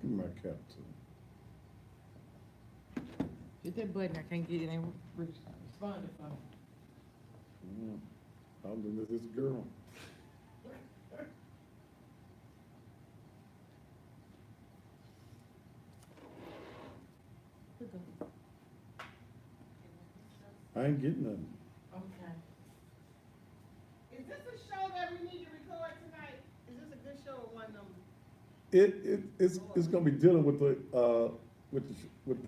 My cap too. Hit that button, I can't get it, ain't responding for me. Mm. I'm doing this girl. Look up. I ain't getting nothing. Okay. Is this a show that we need to record tonight? Is this a good show or one number? It's gonna be dealing with the It's gonna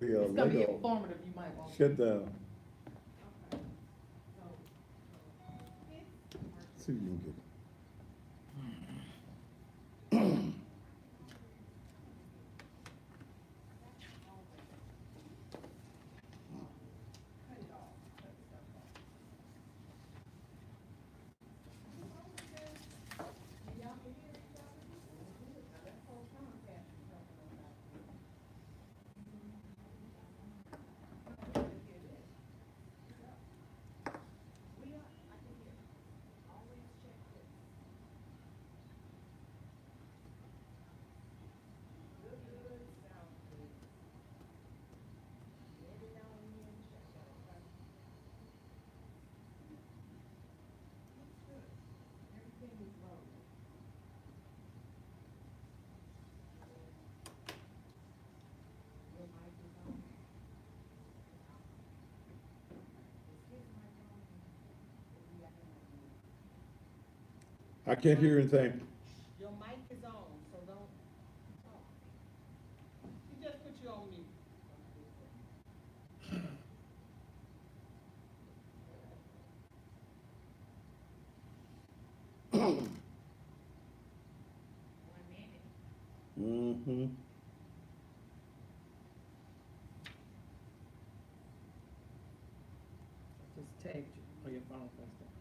be Lego informative, you might want. shutdown. Okay. So, See if you can get it. cut it off, cut the stuff off. Y'all can hear each other? Now let's hold contact and talk about that. Let's hear this. We are, I can hear. Always check this. Good, good, sounds good. Every now and then, check that, okay? Looks good. Everything is rolling. Your mic is on. Is his mic on? Or we acting like me? I can't hear anything. Your mic is on, so don't talk. He just put you on mute. One minute. Mm-hmm. Just tagged you on your phone first.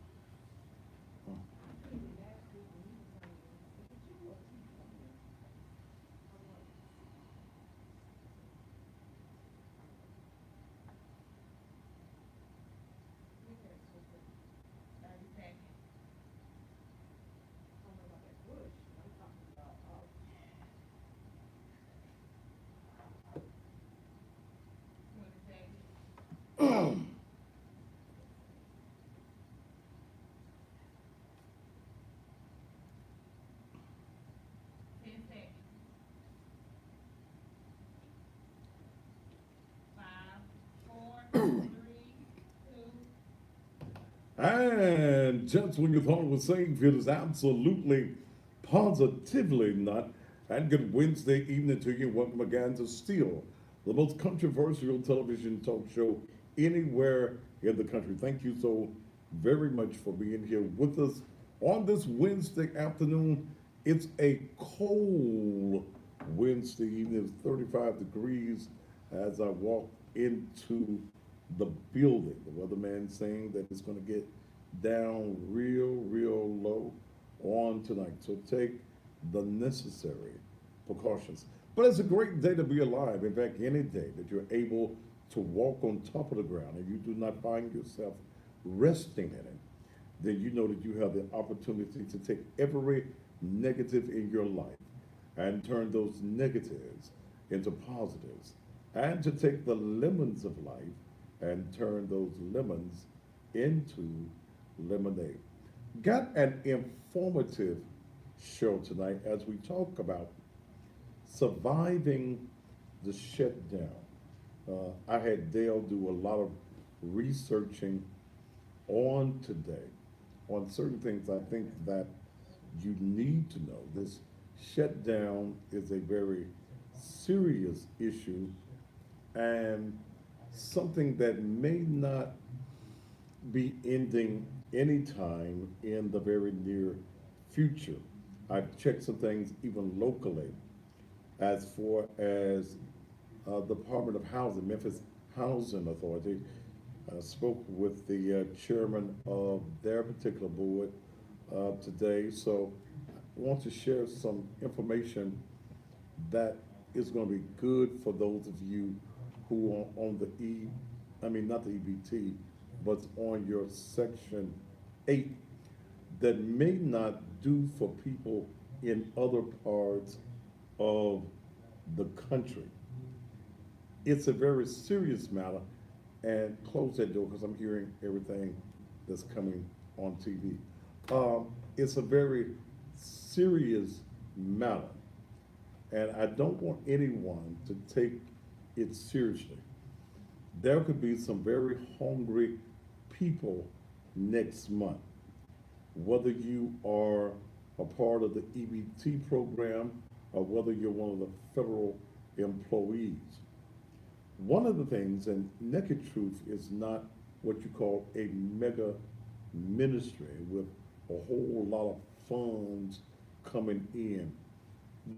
Five, four, three, two. And just when you thought it was safe, it is absolutely, positively not. And good Wednesday evening to you. Welcome again to Steele, the most controversial television talk show anywhere in the country. Thank you so very much for being here with us on this Wednesday afternoon. It's a cold Wednesday evening. It's 35 degrees as I walk into the building. The weatherman saying that it's going to get down real low on tonight. So take the necessary precautions. But it's a great day to be alive. In fact, any day that you're able to walk on top of the ground and you do not find yourself resting in it, then you know that you have the opportunity to take every negative in your life and turn those negatives into positives, and to take the lemons of life and turn those lemons into lemonade. Got an informative show tonight as we talk about surviving the shutdown. I had Dale do a lot of researching on today on certain things I think that you need to know. This shutdown is a very serious issue and something that may not be ending anytime in the very near future. I've checked some things even locally as far as Department of Housing, Memphis Housing Authority, spoke with the chairman of their particular board today. So I want to share some information that is going to be good for those of you who are on the I mean, not the EBT, but on your Section 8 that may not do for people in other parts of the country. It's a very serious matter, and close that door because I'm hearing everything that's coming on TV. It's a very serious matter, and I don't want anyone to take it seriously. There could be some very hungry people next month, whether you are a part of the EBT program or whether you're one of the federal employees. One of the things, and Naked Truth is not what you call a mega ministry with a whole lot of funds coming in.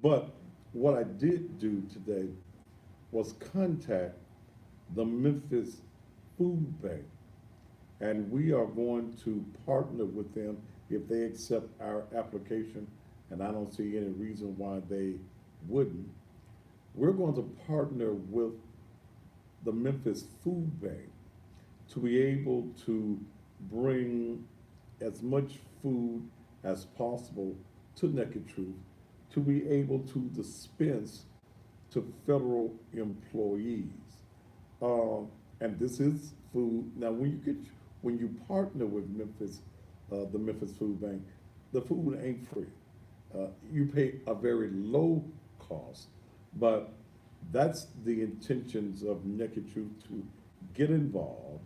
But what I did do today was contact the Memphis Food Bank, and we are going to partner with them if they accept our application, and I don't see any reason why they wouldn't. We're going to partner with the Memphis Food Bank to be able to bring as much food as possible to Naked Truth to be able to dispense to federal employees. And this is food. Now, when you partner with Memphis, the Memphis Food Bank, the food ain't free. You pay a very low cost, but that's the intentions of Naked Truth to get involved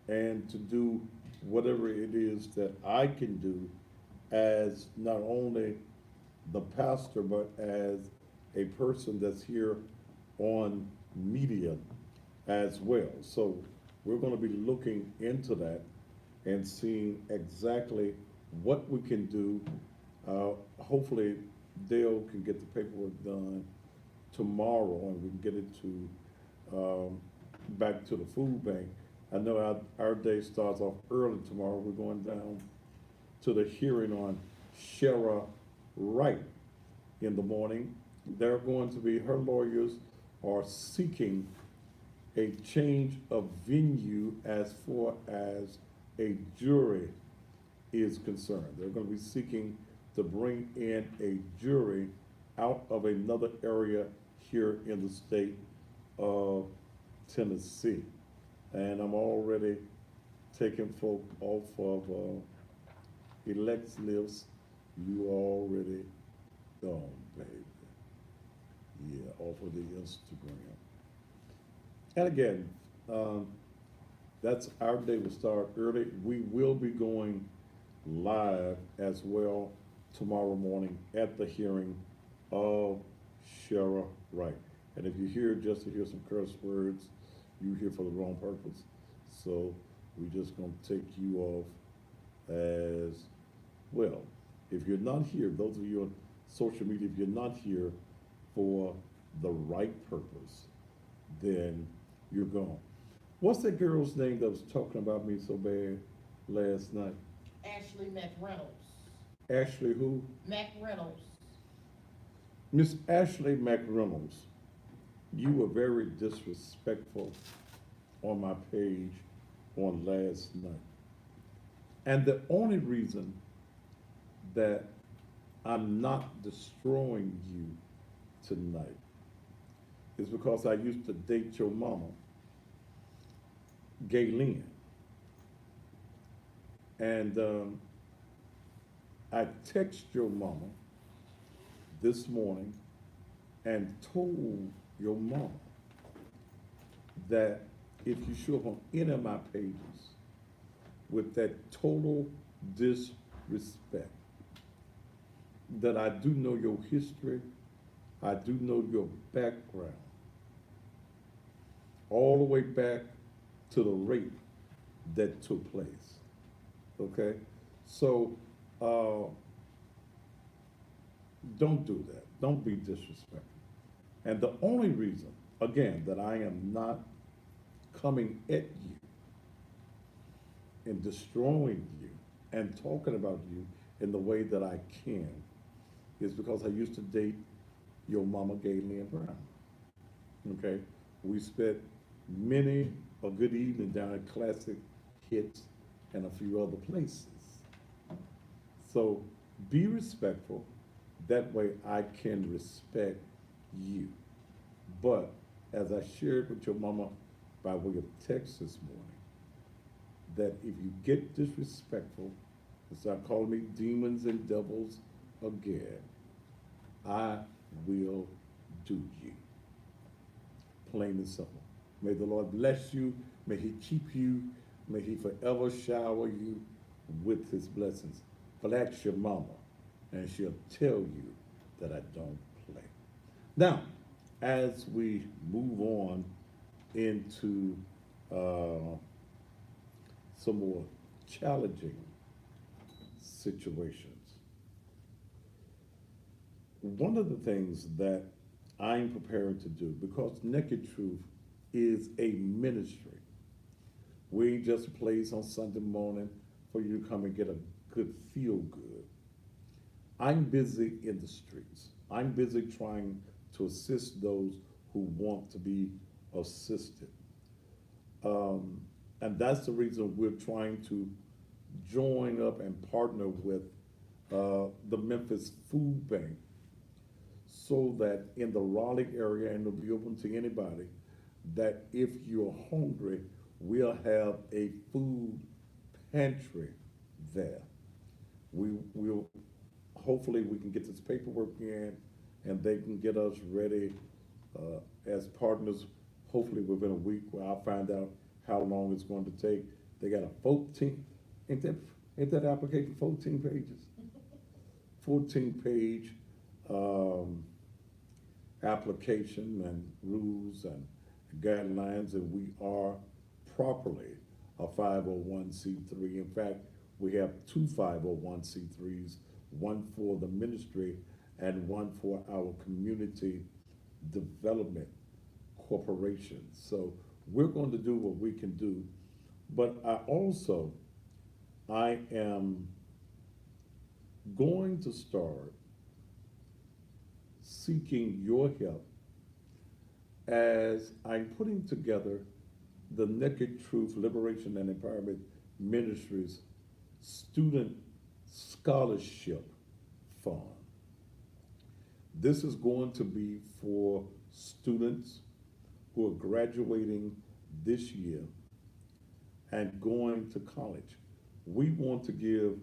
and to do whatever it is that I can do as not only the pastor, but as a person that's here on media as well. So we're going to be looking into that and seeing exactly what we can do. Hopefully, Dale can get the paperwork done tomorrow and we can get it to back to the food bank. I know our day starts off early tomorrow. We're going down to the hearing on Shara Wright in the morning. They're going to be, her lawyers are seeking a change of venue as far as a jury is concerned. They're going to be seeking to bring in a jury out of another area here in the state of Tennessee. And I'm already taking folk off of Elect's lips. You already gone, baby. Yeah, off of the Instagram. And again, that's our day will start early. We will be going live as well tomorrow morning at the hearing of Shara Wright. And if you hear just to hear some curse words, you here for the wrong purpose. So we're just going to take you off as well. If you're not here, those of you on social media, if you're not here for the right purpose, then you're gone. What's that girl's name that was talking about me so bad last night? Ashley McReynolds. Ashley who? McReynolds. Miss Ashley McReynolds, you were very disrespectful on my page on last night. And the only reason that I'm not destroying you tonight is because I used to date your mama, Gaylene. And I text your mama this morning and told your mama that if you show up on any of my pages with that total disrespect, that I do know your history, I do know your background, all the way back to the rape that took place. Okay? So, don't do that. Don't be disrespectful. And the only reason, again, that I am not coming at you and destroying you and talking about you in the way that I can is because I used to date your mama, Gaylene Brown. Okay? We spent many a good evening down at Classic Hits and a few other places. So be respectful. That way I can respect you. But as I shared with your mama by way of text this morning, that if you get disrespectful and start calling me demons and devils again, I will do you. Plain and simple. May the Lord bless you. May He keep you. May He forever shower you with His blessings. But ask your mama, and she'll tell you that I don't play. Now, as we move on into some more challenging situations, one of the things that I'm preparing to do, because Naked Truth is a ministry. We ain't just a place on Sunday morning for you to come and get a good feel good. I'm busy in the streets. I'm busy trying to assist those who want to be assisted. And that's the reason we're trying to join up and partner with the Memphis Food Bank, so that in the Raleigh area, and it'll be open to anybody, that if you're hungry, we'll have a food pantry there. We'll hopefully we can get this paperwork in, and they can get us ready as partners. Hopefully within a week, where I'll find out how long it's going to take. They got a 14, ain't that application 14 pages? 14-page application and rules and guidelines, and we are properly a 501c3. In fact, we have two 501c3s, one for the ministry and one for our community development corporation. So we're going to do what we can do, but I am going to start seeking your help as I'm putting together the Naked Truth Liberation and Empowerment Ministries Student Scholarship Fund. This is going to be for students who are graduating this year and going to college. We want to give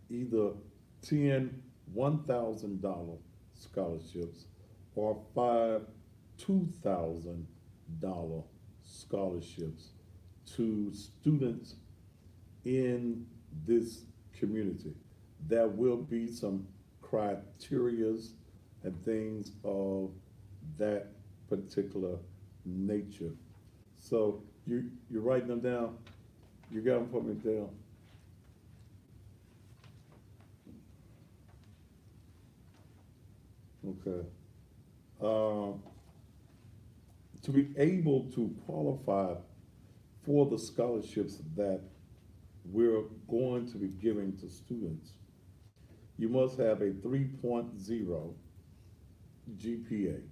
either 10 $1,000 scholarships or 5 $2,000 scholarships to students in this community. There will be some criterias and things of that particular nature. So you're writing them down. You got them for me, Dale. Okay. To be able to qualify for the scholarships that we're going to be giving to students, you must have a 3.0 GPA,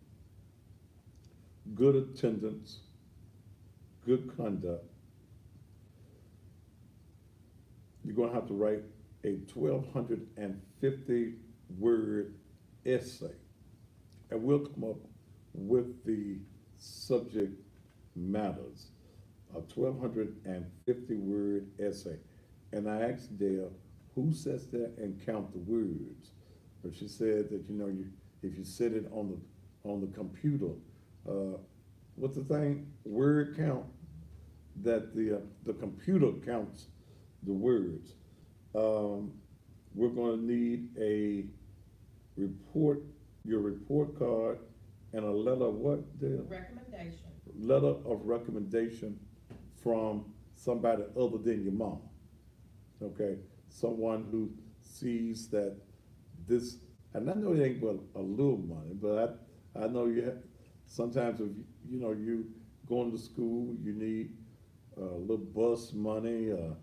good attendance, good conduct. You're going to have to write a 1,250 word essay, and we'll come up with the subject matters. A 1,250 word essay. And I asked Dale, who sits there and count the words? But she said that, if you set it on the computer, what's the thing? Word count, that the computer counts the words. We're going to need your report card, and a letter of what, Dale? Recommendation. Letter of recommendation from somebody other than your mom. Okay, someone who sees that this, and I know it ain't but a little money, but I know you have, sometimes if you going to school, you need a little bus money, a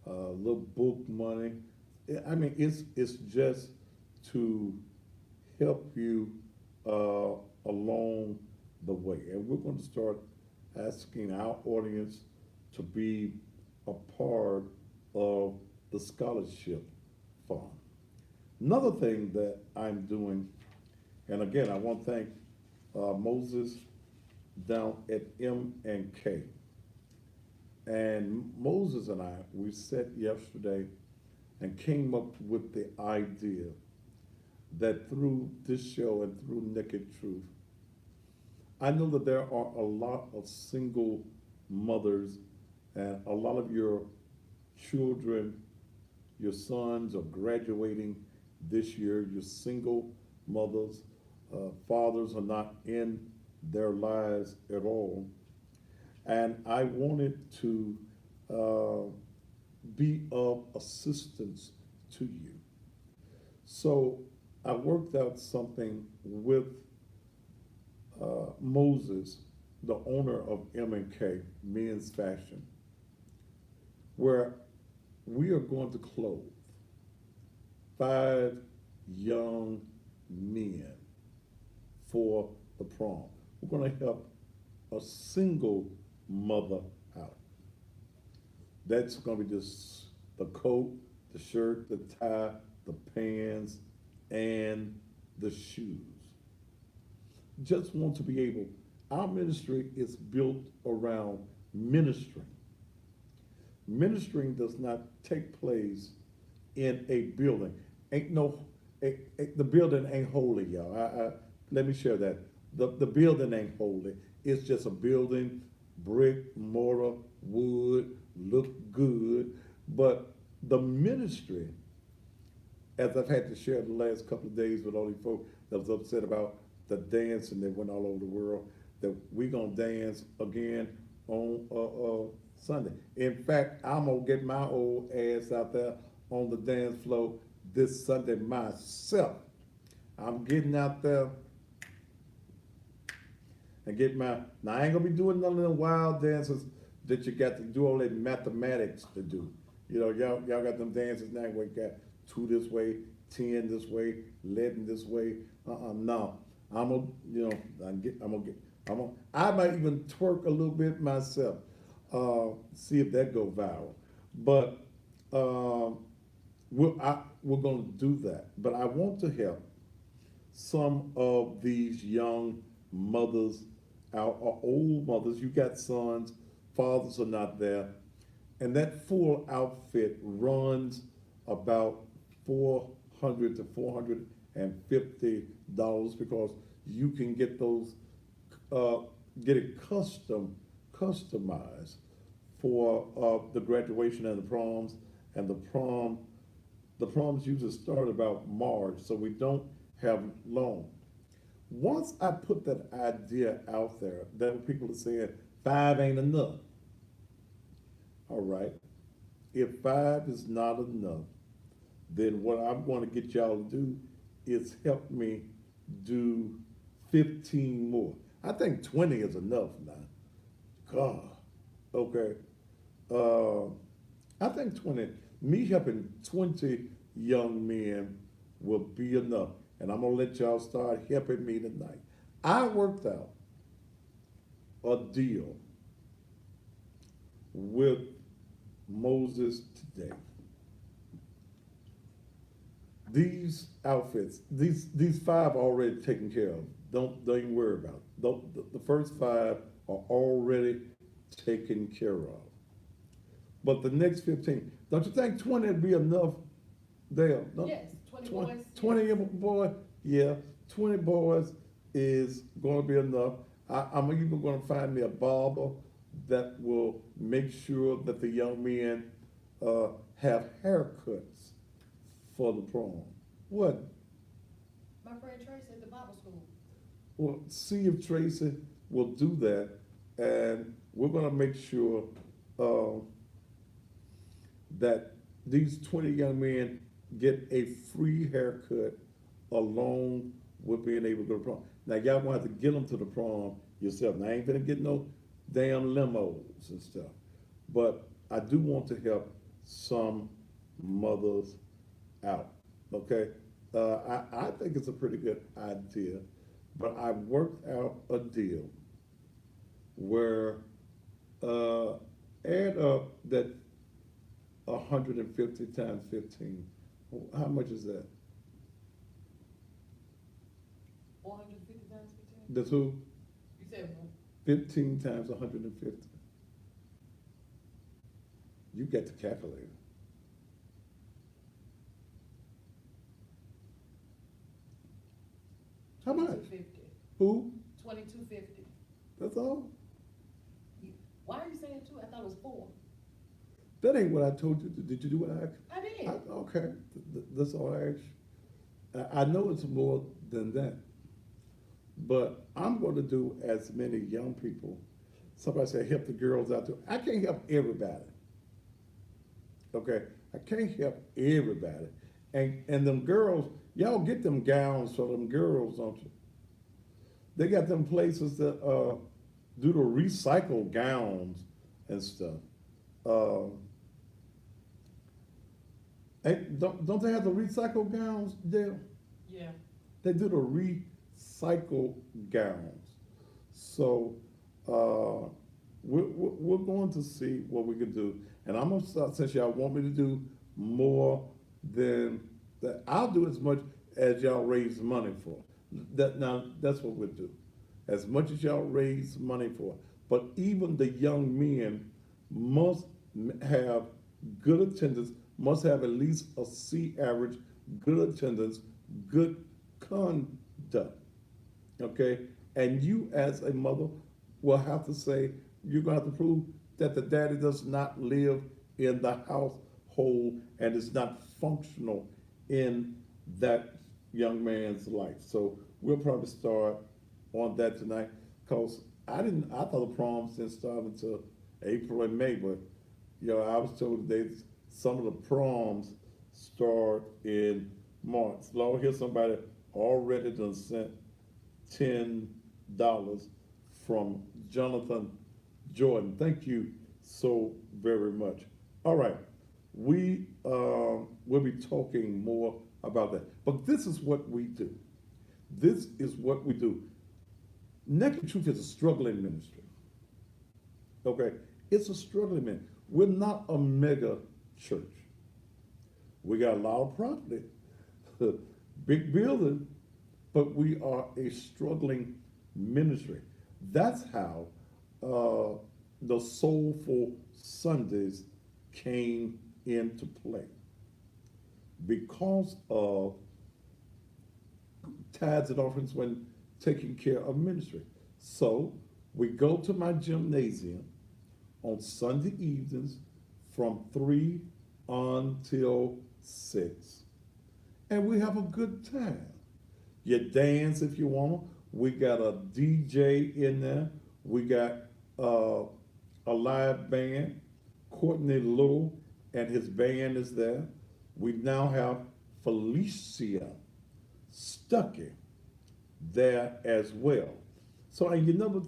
little book money. I mean, it's just to help you along the way. And we're going to start asking our audience to be a part of the scholarship fund. Another thing that I'm doing, and again, I want to thank Moses down at M&K. And Moses and I, we sat yesterday and came up with the idea that through this show and through Naked Truth, I know that there are a lot of single mothers and a lot of your children, your sons are graduating this year, your single mothers, fathers are not in their lives at all. And I wanted to be of assistance to you. So I worked out something with Moses, the owner of M&K Men's Fashion, where we are going to clothe 5 young men for the prom. We're going to help a single mother out. That's going to be just the coat, the shirt, the tie, the pants, and the shoes. Just want to be able, our ministry is built around ministering. Ministering does not take place in a building. Ain't no, the building ain't holy, y'all. Let me share that. The building ain't holy. It's just a building, brick, mortar, wood, look good. But the ministry, as I've had to share the last couple of days with all these folks that was upset about the dancing that went all over the world, that we gonna dance again on Sunday. In fact, I'm gonna get my old ass out there on the dance floor this Sunday myself. I'm getting out there and get my, now I ain't gonna be doing none of them wild dances that you got to do all that mathematics to do. You know, y'all got them dances now where you got 2 this way, 10 this way, 11 this way. No. I'm gonna, I might even twerk a little bit myself, see if that go viral. But we're gonna do that. But I want to help some of these young mothers, our old mothers. You got sons, fathers are not there, and that full outfit runs about $400 to $450 because you can get those, get it customized for the graduation and the proms. And the proms usually start about March, so we don't have long. Once I put that idea out there, then people are saying 5 ain't enough. All right, if 5 is not enough, then what I'm going to get y'all to do is help me do 15 more. I think 20 is enough now. God, okay. I think 20, me helping 20 young men will be enough. And I'm gonna let y'all start helping me tonight. I worked out a deal with Moses today. These outfits, these 5 are already taken care of. Don't even worry about it. The first 5 are already taken care of. But the next 15, don't you think 20 would be enough there? No? Yes, 20 boys. 20 boys, yeah, 20 boys is gonna be enough. I'm even gonna find me a barber that will make sure that the young men have haircuts for the prom. What? My friend Tracy at the Bible school. Well, see if Tracy will do that, and we're gonna make sure that these 20 young men get a free haircut along with being able to go to prom. Now y'all gonna have to get them to the prom yourself. Now I ain't gonna get no damn limos and stuff, but I do want to help some mothers out. Okay, I think it's a pretty good idea, but I worked out a deal where add up that 150 times 15. How much is that? 450 times 15? That's who? You said 15 times 150. You get the calculator. How much? 2250. Who? 2250. That's all? Why are you saying two? I thought it was four. That ain't what I told you. Did you do what I asked? I did. Okay, that's all I asked you. I know it's more than that, but I'm going to do as many young people. Somebody said help the girls out too. I can't help everybody. Okay, I can't help everybody. And them girls, y'all get them gowns for them girls, don't you? They got them places that do the recycled gowns and stuff. Uh, don't they have the recycled gowns there? Yeah. They do the recycled gowns. So we're going to see what we can do. And I'm going to start, since y'all want me to do more than that, I'll do as much as y'all raise money for. That's what we'll do. As much as y'all raise money for. But even the young men must have good attendance, must have at least a C average, good attendance, good conduct. Okay? And you as a mother will have to say, you're going to have to prove that the daddy does not live in the household and is not functional in that young man's life. So we'll probably start on that tonight, because I thought the proms didn't start until April and May, but I was told that some of the proms start in March. So I hear somebody already done sent $10 from Jonathan Jordan. Thank you so very much. All right, we will be talking more about that. But this is what we do. This is what we do. Naked Truth is a struggling ministry. Okay, it's a struggling ministry. We're not a mega church. We got a lot of property, big building, but we are a struggling ministry. That's how the Soulful Sundays came into play, because of tithes and offerings when taking care of ministry. So we go to my gymnasium on Sunday evenings from 3 until 6. And we have a good time. You dance if you want. We got a DJ in there. We got a live band. Courtney Little and his band is there. We now have Felicia Stuckey there as well. So, and you never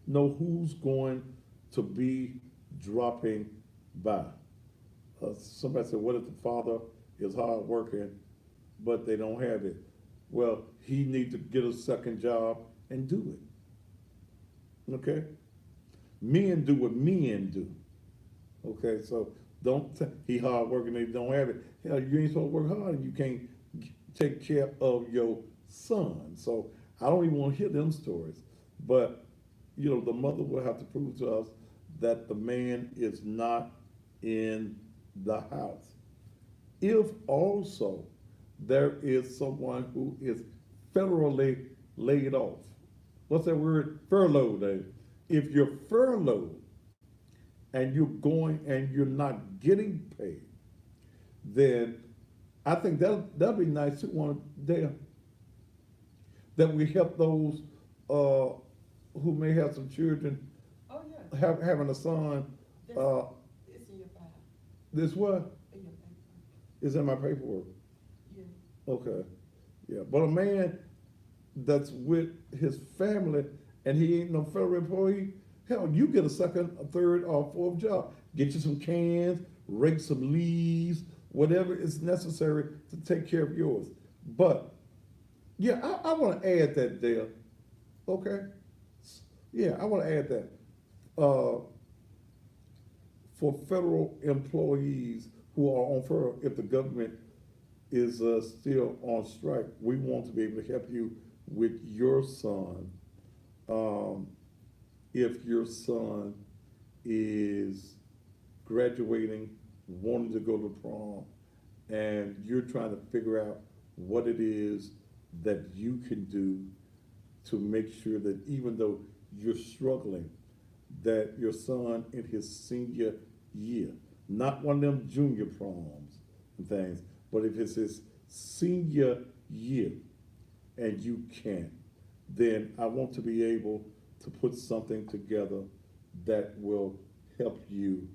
know who's going to be dropping by. Somebody said, what if the father is hard working, but they don't have it? Well, he needs to get a second job and do it. Okay? Men do what men do. Okay, so he hard working and he don't have it. Hell, you ain't supposed to work hard and you can't take care of your son. So I don't even want to hear them stories. But, the mother will have to prove to us that the man is not in the house. If also there is someone who is federally laid off. What's that word? Furloughed, Dave. If you're furloughed and you're going and you're not getting paid, then I think that'll be nice to one day that we help those who may have some children Oh, yeah. having a son. It's in your file. This what? In your paper. Is in my paperwork. Yeah. Okay. Yeah. But a man that's with his family and he ain't no federal employee, hell, you get a second, a third, or fourth job. Get you some cans, rake some leaves, whatever is necessary to take care of yours. But yeah, I want to add that there. Okay? Yeah, I want to add that. For federal employees who are on furlough, if the government is still on strike, we want to be able to help you with your son. if your son is graduating, wanting to go to prom, and you're trying to figure out what it is that you can do to make sure that even though you're struggling, that your son in his senior year, not one of them junior proms and things, but if it's his senior year and you can't, then I want to be able to put something together that will help you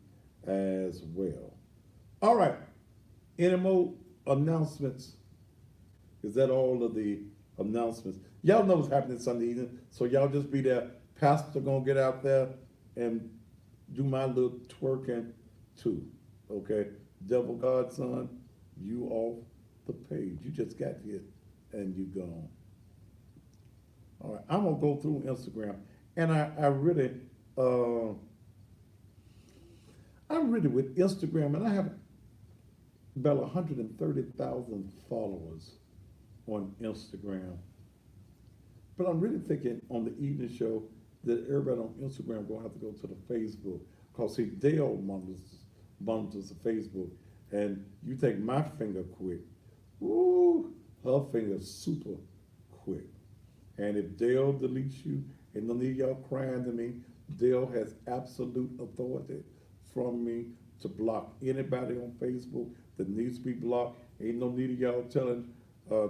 as well. All right. Any more announcements? Is that all of the announcements? Y'all know what's happening Sunday evening, so y'all just be there. Pastor gonna get out there and do my little twerking too. Okay? Devil Godson, you off the page. You just got here and you gone. All right, I'm gonna go through Instagram, and I'm really with Instagram, and I have about 130,000 followers on Instagram. But I'm really thinking on the evening show that everybody on Instagram gonna have to go to the Facebook, cause see Dale monitors the Facebook, and you take my finger quick, ooh, her finger's super quick. And if Dale deletes you, and none of y'all crying to me, Dale has absolute authority from me to block anybody on Facebook that needs to be blocked. Ain't no need of y'all telling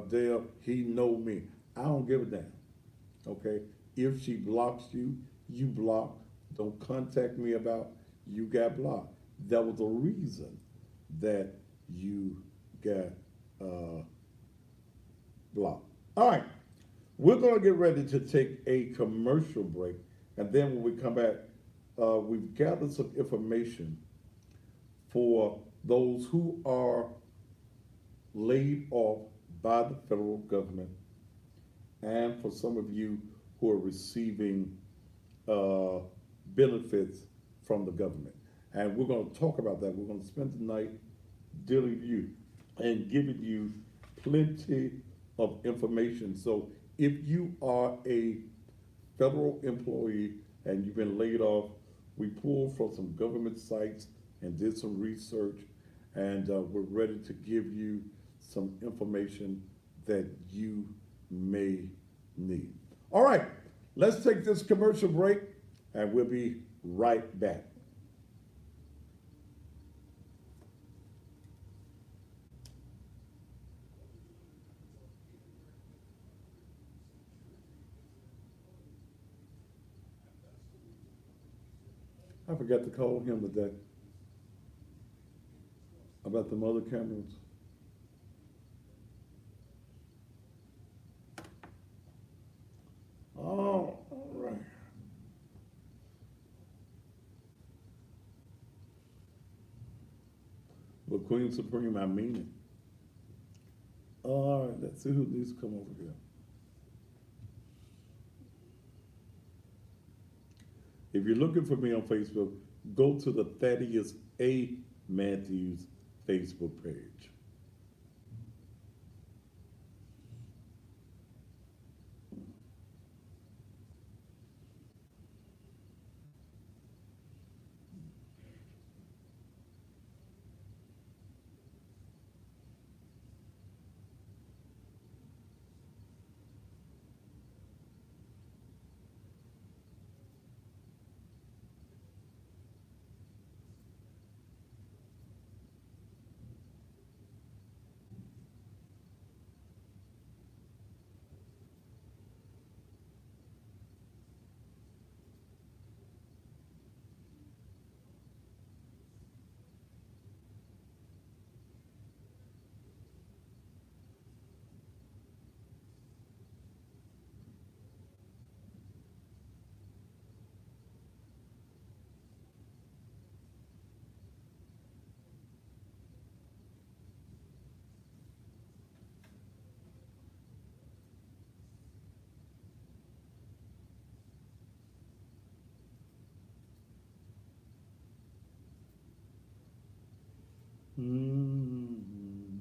Dale he know me. I don't give a damn. Okay? If she blocks you, you block. Don't contact me about you got blocked. That was the reason that you got blocked. All right. We're going to get ready to take a commercial break, and then when we come back, we've gathered some information for those who are laid off by the federal government, and for some of you who are receiving benefits from the government. And we're going to talk about that. We're going to spend the night dealing with you and giving you plenty of information. So if you are a federal employee and you've been laid off, we pulled from some government sites and did some research, and we're ready to give you some information that you may need. All right, let's take this commercial break, and we'll be right back. I forgot to call him today about the other cameras. Oh, all right. But Queen Supreme, I mean it. All right, let's see who needs to come over here. If you're looking for me on Facebook, go to the Thaddeus A. Matthews Facebook page. Mm-hmm.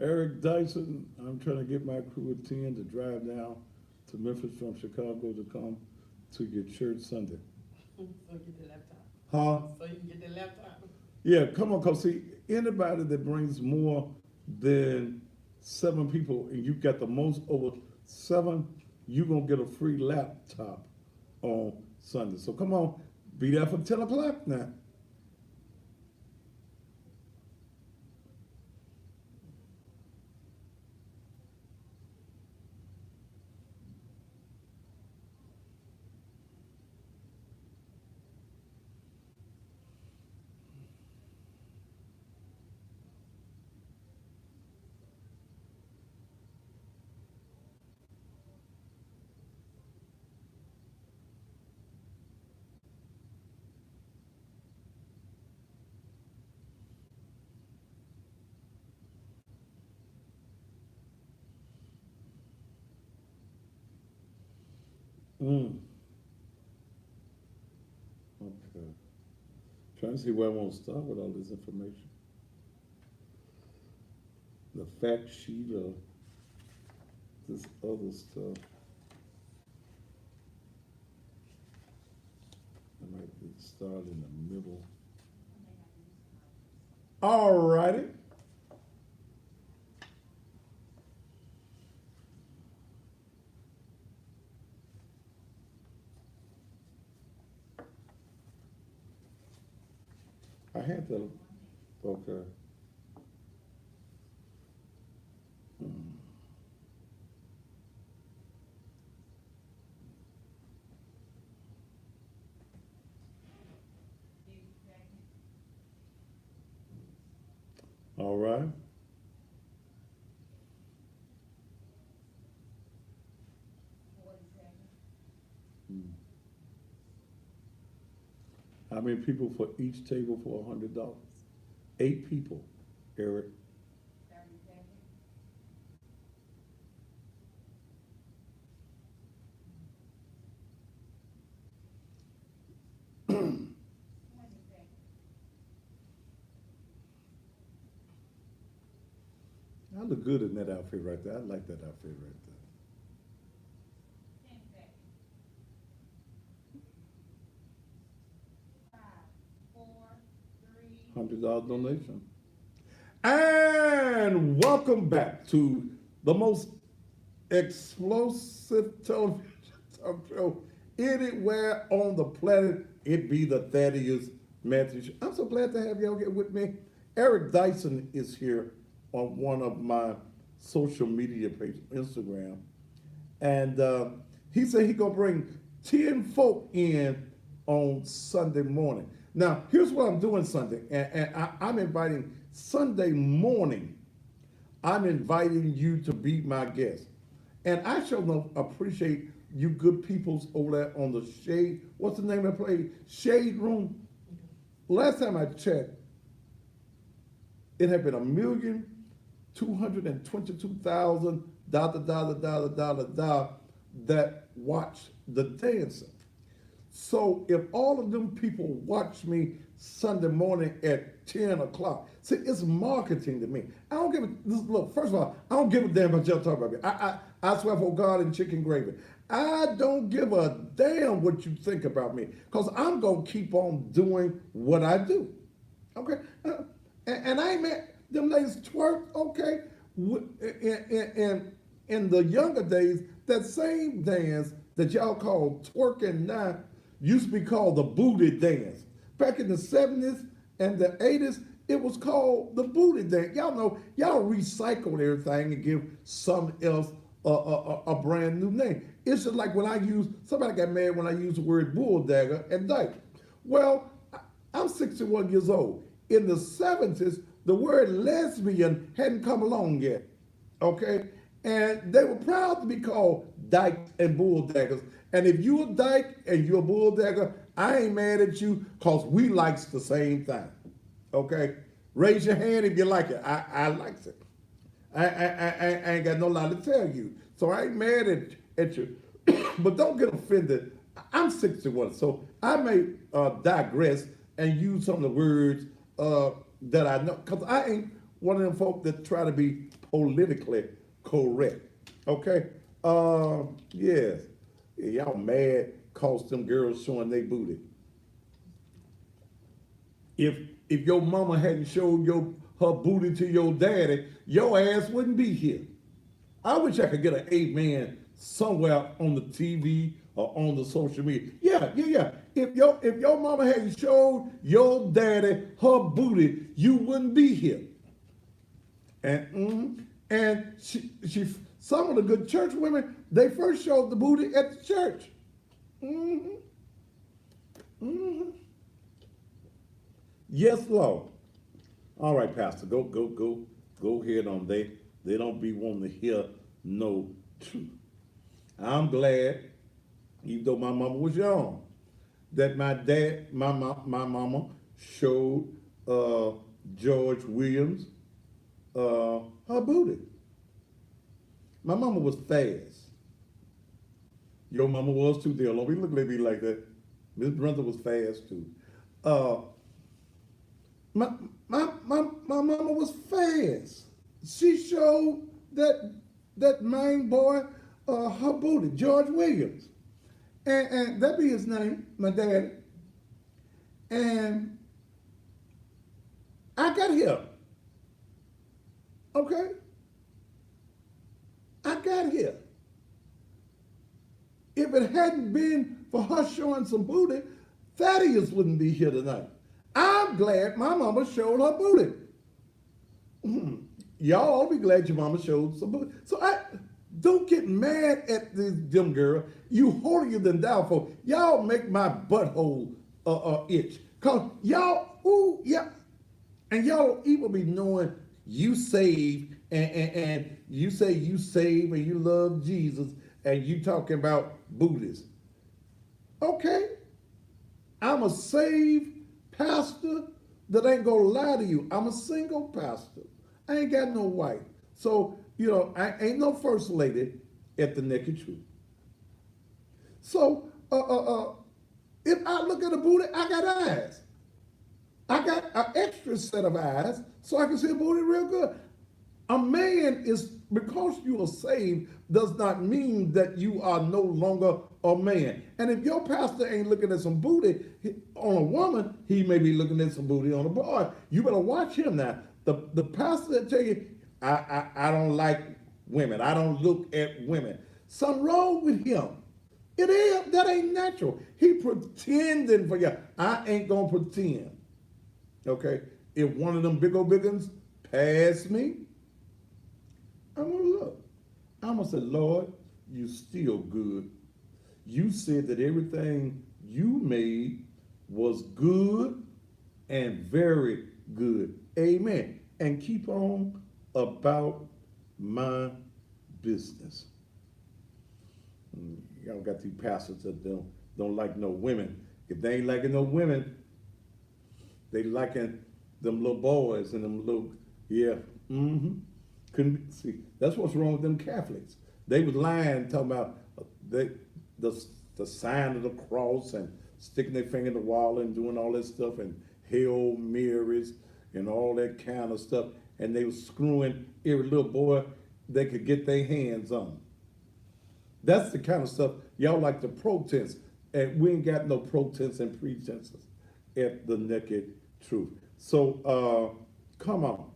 Eric Dyson, I'm trying to get my crew of 10 to drive down to Memphis from Chicago to come to your church Sunday. So get the laptop. Huh? So you can get the laptop. Yeah, come on, cause see, anybody that brings more than 7 people and you got the most over 7, you gonna get a free laptop on Sunday. So come on, be there for 10 o'clock now. Mm. Okay. Trying to see where I want to start with all this information. The fact sheet of this other stuff. I might be start in the middle. All righty. I had to, okay. Hmm. All right. Hmm. How many people for each table for $100? 8 people, Eric. I look good in that outfit right there. I like that outfit right there. $100 donation. And welcome back to the most explosive television talk show anywhere on the planet. It be the Thaddeus Matthews Show. I'm so glad to have y'all here with me. Eric Dyson is here on one of my social media pages, Instagram. And he said he gonna bring 10 folk in on Sunday morning. Now, here's what I'm doing Sunday, and I'm inviting Sunday morning. I'm inviting you to be my guest. And I sure enough appreciate you good peoples over there on the Shade, what's the name of the place? Shade Room. Last time I checked, it had been 1,222,000 that watched the dancing. So if all of them people watch me Sunday morning at 10 o'clock, see, it's marketing to me. I don't give a, look, first of all, I don't give a damn about y'all talking about me. I swear for God and chicken gravy. I don't give a damn what you think about me, because I'm going to keep on doing what I do. Okay? And I ain't mad. Them ladies twerk, okay? In the younger days, that same dance that y'all call twerking now used to be called the booty dance. Back in the 70s and the 80s, it was called the booty dance. Y'all know, y'all recycled everything and give something else a brand new name. It's just like when I use, somebody got mad when I used the word bull dagger and dyke. Well, I'm 61 years old. In the 70s, the word lesbian hadn't come along yet, okay? And they were proud to be called dykes and bull daggers. And if you a dyke and you're a bull dagger, I ain't mad at you, because we likes the same thing, okay? Raise your hand if you like it. I likes it. I ain't got no lie to tell you. So I ain't mad at you. But don't get offended. I'm 61, so I may digress and use some of the words that I know, because I ain't one of them folk that try to be politically correct. Okay? Yes. Yeah, y'all mad cause them girls showing their booty. If your mama hadn't showed her booty to your daddy, your ass wouldn't be here. I wish I could get an amen somewhere on the TV or on the social media. Yeah. If your mama hadn't showed your daddy her booty, you wouldn't be here. And she some of the good church women, they first showed the booty at the church. Mm-hmm. Mm-hmm. Yes, Lord. All right, Pastor, go ahead on. They don't be wanting to hear no truth. I'm glad, even though my mama was young, that my mama showed George Williams her booty. My mama was fast. Your mama was too, dear. Don't be looking at me like that. Miss Brenda was fast too. My mama was fast. She showed that main boy her booty, George Williams. And that be his name, my daddy. And I got here. Okay? I got here. If it hadn't been for her showing some booty, Thaddeus wouldn't be here tonight. I'm glad my mama showed her booty. Y'all all be glad your mama showed some booty. So I don't get mad at them girl. You holier than thou folk. Y'all make my butthole itch. Cause y'all, ooh, yeah. And y'all even be knowing you saved and you say you save and you love Jesus and you talking about booties. Okay. I'm a saved pastor that ain't gonna lie to you. I'm a single pastor. I ain't got no wife. So, I ain't no first lady at the Naked Truth. So, if I look at a booty, I got eyes. I got an extra set of eyes so I can see a booty real good. A man is, because you are saved, does not mean that you are no longer a man. And if your pastor ain't looking at some booty on a woman, he may be looking at some booty on a boy. You better watch him now. The pastor that tell you, I don't like women. I don't look at women. Something wrong with him. It is, that ain't natural. He pretending for you. I ain't gonna pretend. Okay? If one of them big old big ones pass me, I'm gonna look. I'm gonna say, Lord, you still good. You said that everything you made was good and very good. Amen. And keep on about my business. Y'all got these pastors that don't like no women. If they ain't liking no women, they liking them little boys and them little, yeah. Couldn't see. That's what's wrong with them Catholics. They was lying, talking about the sign of the cross and sticking their finger in the wall and doing all that stuff and Hail Marys and all that kind of stuff. And they was screwing every little boy they could get their hands on. That's the kind of stuff y'all like to protest. And we ain't got no pretense and pretenses at the Naked Truth. So come on.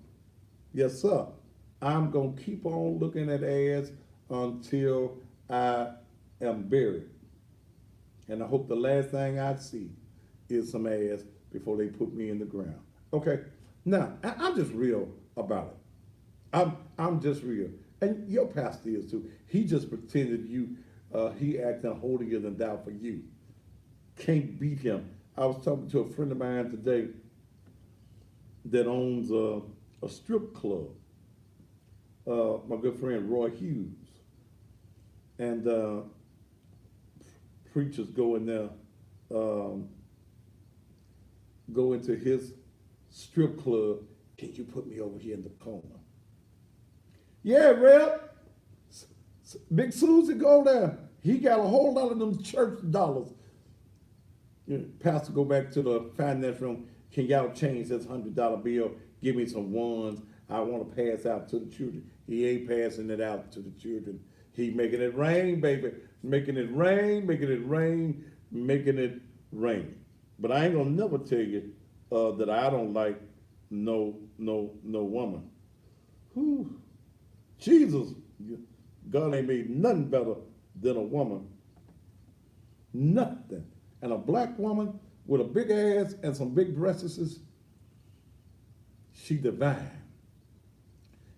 Yes, sir. I'm going to keep on looking at ads until I am buried. And I hope the last thing I see is some ads before they put me in the ground. Okay? Now, I'm just real about it. I'm just real. And your pastor is too. He just pretended he acting holier than thou for you. Can't beat him. I was talking to a friend of mine today that owns a strip club. My good friend Roy Hughes. And preachers go in there, go into his strip club. Can you put me over here in the corner? Yeah, Rep. Big Susie go there. He got a whole lot of them church dollars. Pastor go back to the finance room. Can y'all change this $100 bill? Give me some ones. I want to pass out to the children. He ain't passing it out to the children. He making it rain, baby. Making it rain, making it rain, making it rain. But I ain't gonna never tell you that I don't like no woman. Whew. Jesus, God ain't made nothing better than a woman. Nothing. And a black woman with a big ass and some big breasts, she divine.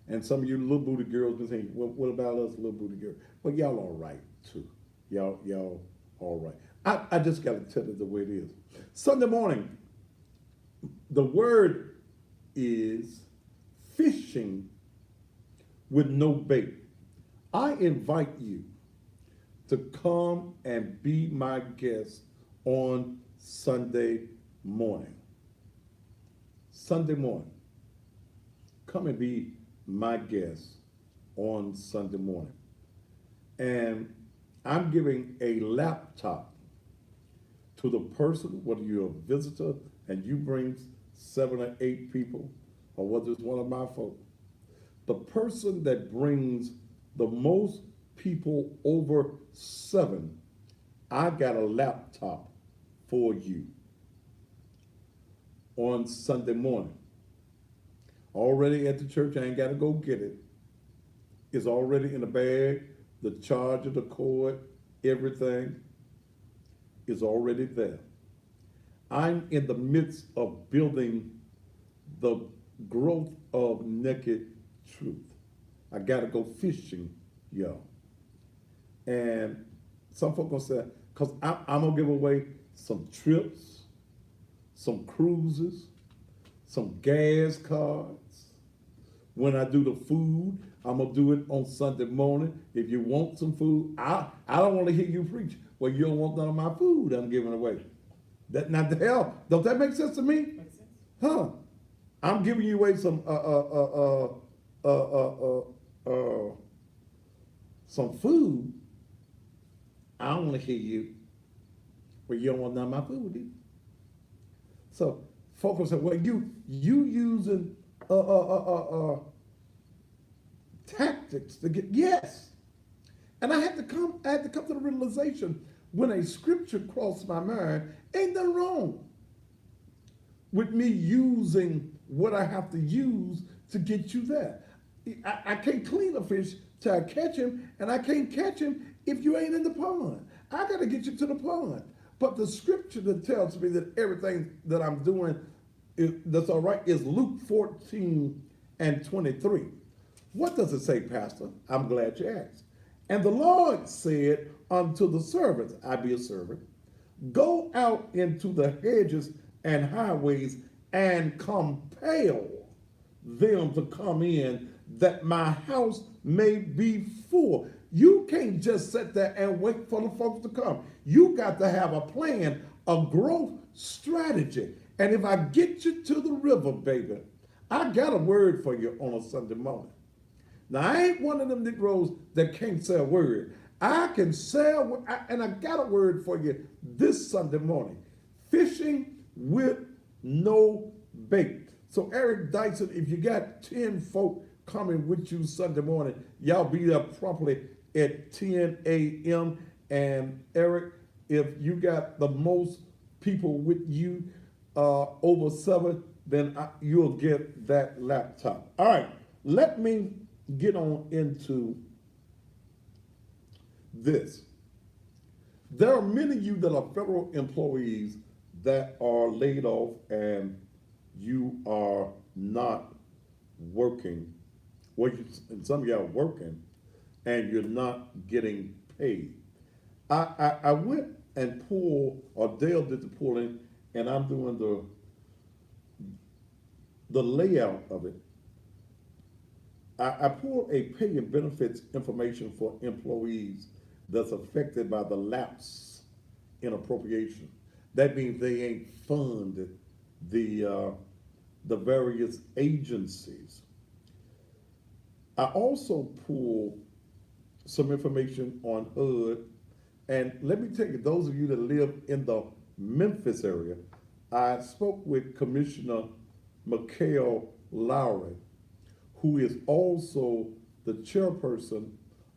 And some of you little booty girls been saying, well, what about us little booty girls? Well, y'all all right too. Y'all all right. I just got to tell it the way it is. Sunday morning, the word is fishing with no bait. I invite you to come and be my guest on Sunday morning. Sunday morning. Come and be my guest on Sunday morning. And I'm giving a laptop to the person, whether you're a visitor and you bring 7 or 8 people, or whether it's one of my folks. The person that brings the most people over 7, I got a laptop for you on Sunday morning. Already at the church, I ain't got to go get it. It's already in the bag, the charger, the cord, everything is already there. I'm in the midst of building the growth of naked truth. I got to go fishing, y'all. And some folk gonna say, because I'm gonna give away some trips, some cruises, some gas cards. When I do the food, I'm gonna do it on Sunday morning. If you want some food, I don't want to hear you preach. Well, you don't want none of my food I'm giving away. That not the hell. Don't that make sense to me? Makes sense. Huh? I'm giving you away some food. I don't want to hear you. Well, you don't want none of my food, do you? So folks will say, well, you using tactics to get, yes. And I had to come to the realization when a scripture crossed my mind, ain't nothing wrong with me using what I have to use to get you there. I can't clean a fish till I catch him, and I can't catch him if you ain't in the pond. I got to get you to the pond. But the scripture that tells me that everything that I'm doing that's all right is Luke 14:23. What does it say, Pastor? I'm glad you asked. And the Lord said unto the servants, I be a servant, go out into the hedges and highways and compel them to come in, that my house may be full. You can't just sit there and wait for the folks to come. You got to have a plan, a growth strategy. And if I get you to the river, baby, I got a word for you on a Sunday morning. Now, I ain't one of them Negroes that can't say a word. I can sell, and I got a word for you this Sunday morning. Fishing with no bait. So Eric Dyson, if you got 10 folk coming with you Sunday morning, y'all be there properly at 10 a.m. And Eric, if you got the most people with you over 7, then you'll get that laptop. All right, let me get on into this. There are many of you that are federal employees that are laid off and you are not working. Well, and some of you are working and you're not getting paid. I went and pulled, or Dale did the pulling, and I'm doing the layout of it. I pulled a pay and benefits information for employees that's affected by the lapse in appropriation. That means they ain't funded the various agencies. I also pulled some information on HUD, and let me tell you, those of you that live in the Memphis area, I spoke with Commissioner Mikhail Lowry, who is also the chairperson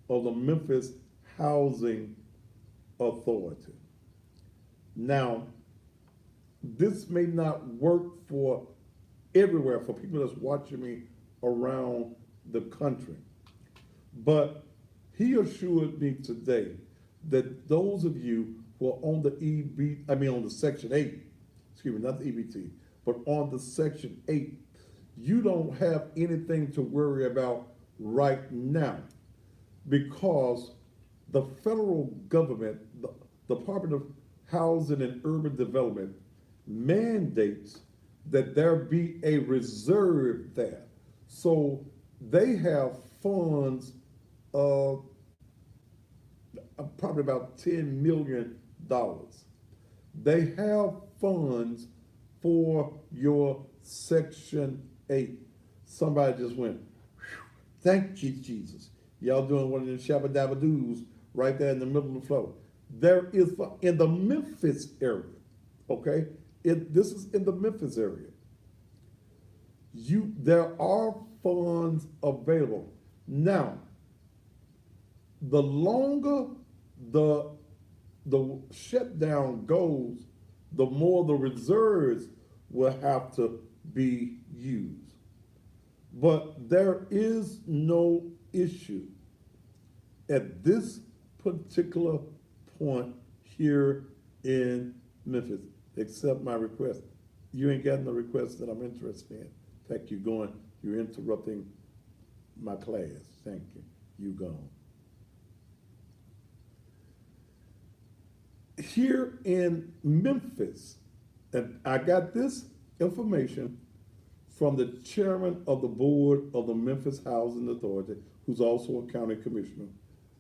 of the Memphis Housing Authority. Now, this may not work for everywhere, for people that's watching me around the country, but he assured me today that those of you who are on the on the Section 8, excuse me, not the EBT, but on the Section 8, you don't have anything to worry about right now, because the federal government, the Department of Housing and Urban Development, mandates that there be a reserve there. So they have funds of probably about $10 million. They have funds for your Section 8. Somebody just went, "Whew, thank you, Jesus." Y'all doing one of them shabba dabba doos right there in the middle of the floor. There is, in the Memphis area, okay? This is in the Memphis area. There are funds available. Now, the longer the shutdown goes, the more the reserves will have to be used. But there is no issue at this particular point here in Memphis, except my request. You ain't got no request that I'm interested in. In fact, you're interrupting my class. Thank you. You gone. Here in Memphis, and I got this information from the chairman of the board of the Memphis Housing Authority, who's also a county commissioner,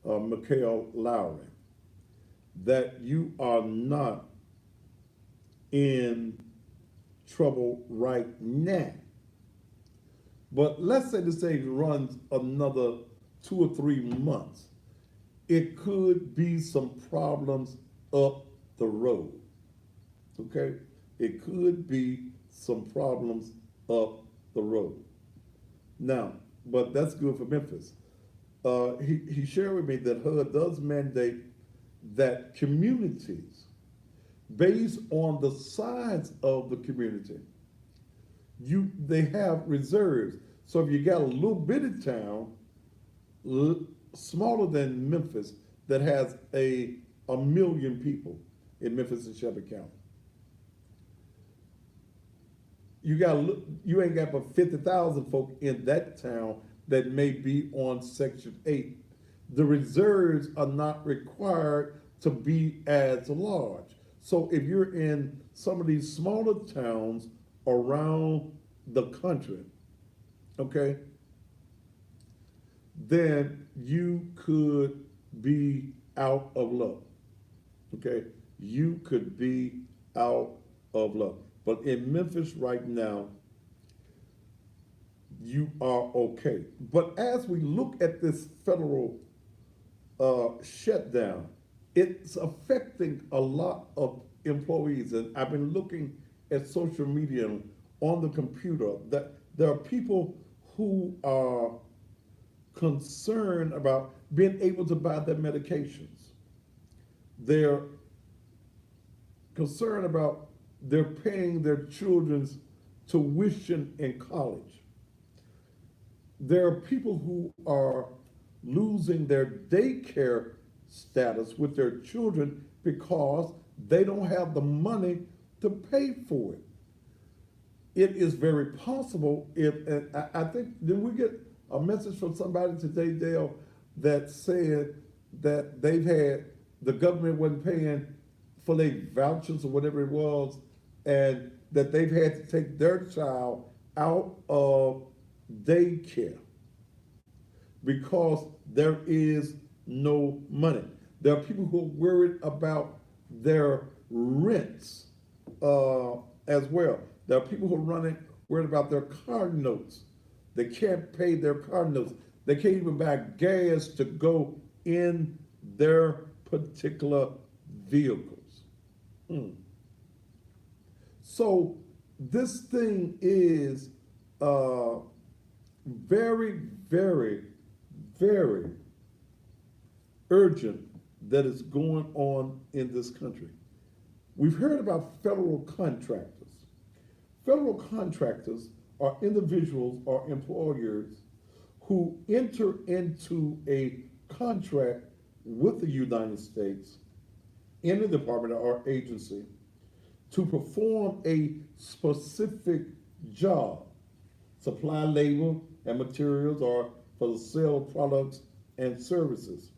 Mikhail Lowry, that you are not in trouble right now. But let's say this thing runs another 2 or 3 months. It could be some problems up the road, okay? It could be some problems up the road. Now, but that's good for Memphis. He shared with me that HUD does mandate that communities, based on the size of the community, they have reserves. So if you got a little bitty town, smaller than Memphis, that has a million people in Memphis and Shelby County, you ain't got but 50,000 folk in that town that may be on Section 8. The reserves are not required to be as large. So if you're in some of these smaller towns around the country, okay, then you could be out of luck. Okay, you could be out of luck. But in Memphis right now, you are okay. But as we look at this federal shutdown, it's affecting a lot of employees. And I've been looking at social media on the computer that there are people who are concerned about being able to buy their medications. They're concerned about they're paying their children's tuition in college. There are people who are losing their daycare status with their children because they don't have the money to pay for it. It is very possible and I think, did we get a message from somebody today, Dale, that said that the government wasn't paying for their vouchers or whatever it was, and that they've had to take their child out of daycare because there is no money. There are people who are worried about their rents as well. There are people who are worried about their car notes. They can't pay their car notes. They can't even buy gas to go in their particular vehicles. So this thing is very, very, very urgent that is going on in this country. We've heard about federal contractors. Federal contractors are individuals or employers who enter into a contract with the United States in a department or agency to perform a specific job, supply labor and materials, or for the sale of products and services.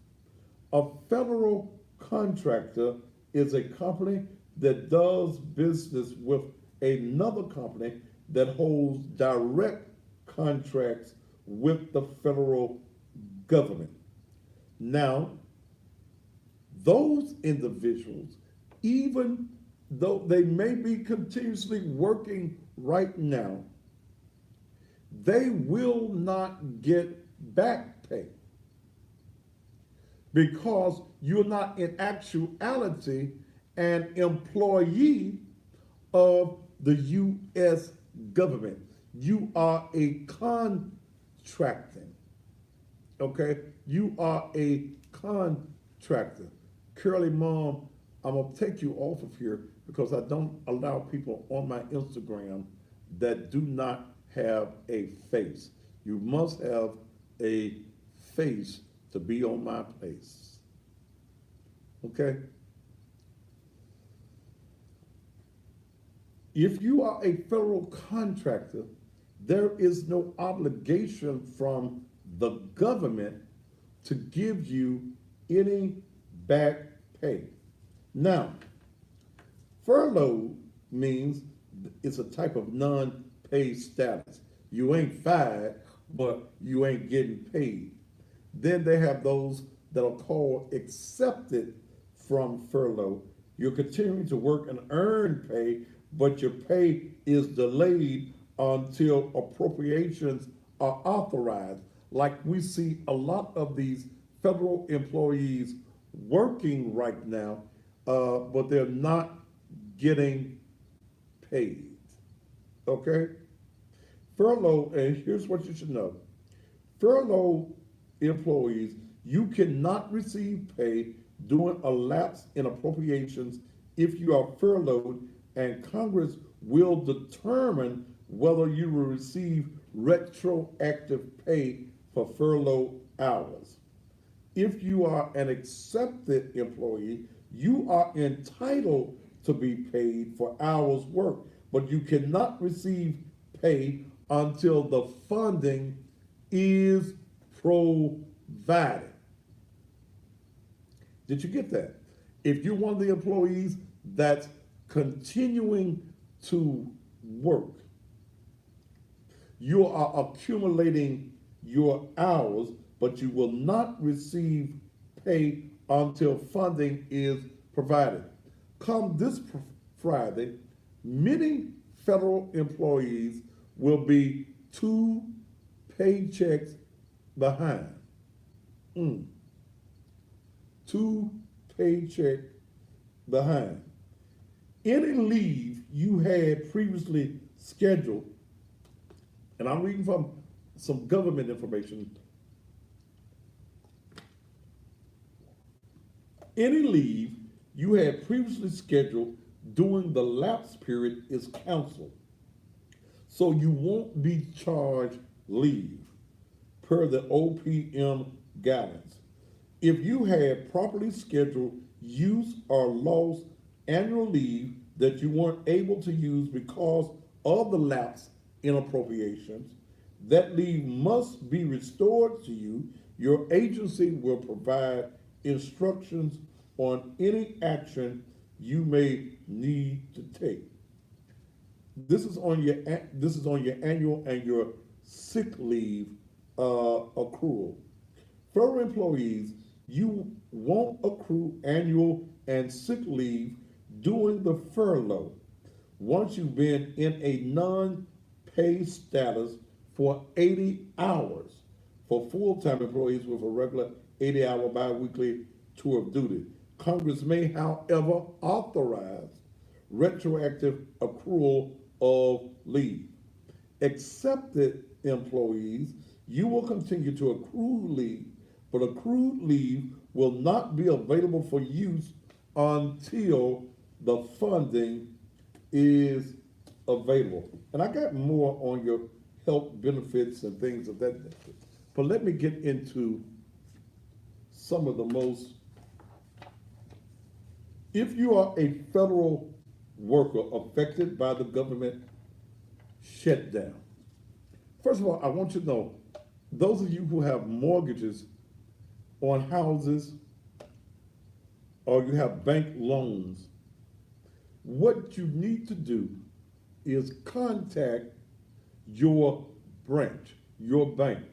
A federal contractor is a company that does business with another company that holds direct contracts with the federal government. Now, those individuals, even though they may be continuously working right now, they will not get back pay because you're not in actuality an employee of the U.S. government. You are a contracting, okay? You are a contractor. Curly Mom, I'm gonna take you off of here because I don't allow people on my Instagram that do not have a face. You must have a face to be on my place, okay? If you are a federal contractor, there is no obligation from the government to give you any back pay. Now, furlough means it's a type of non-paid status. You ain't fired, but you ain't getting paid. Then they have those that are called accepted from furlough. You're continuing to work and earn pay, but your pay is delayed until appropriations are authorized. Like we see a lot of these federal employees working right now, but they're not getting paid. Okay? Furlough, and here's what you should know. Furlough employees, you cannot receive pay during a lapse in appropriations if you are furloughed, and Congress will determine whether you will receive retroactive pay for furlough hours. If you are an accepted employee, you are entitled to be paid for hours worked, but you cannot receive pay until the funding is provided. Did you get that? If you're one of the employees that's continuing to work, you are accumulating your hours, but you will not receive pay until funding is provided. Come this Friday, many federal employees will be 2 paychecks behind. 2 paychecks behind. Any leave you had previously scheduled, and I'm reading from some government information, any leave you had previously scheduled during the lapse period is canceled. So you won't be charged leave per the OPM guidance. If you had properly scheduled use or lost annual leave that you weren't able to use because of the lapse in appropriations, that leave must be restored to you. Your agency will provide instructions on any action you may need to take. This is on your annual and your sick leave accrual. Federal employees, you won't accrue annual and sick leave during the furlough once you've been in a non-pay status for 80 hours for full-time employees with a regular 80-hour bi-weekly tour of duty. Congress may, however, authorize retroactive accrual of leave. Accepted employees, you will continue to accrue leave, but accrued leave will not be available for use until the funding is available. And I got more on your health benefits and things of that nature. But let me get into some of the most, if you are a federal worker affected by the government shutdown, first of all, I want you to know, those of you who have mortgages on houses or you have bank loans, what you need to do is contact your branch, your bank.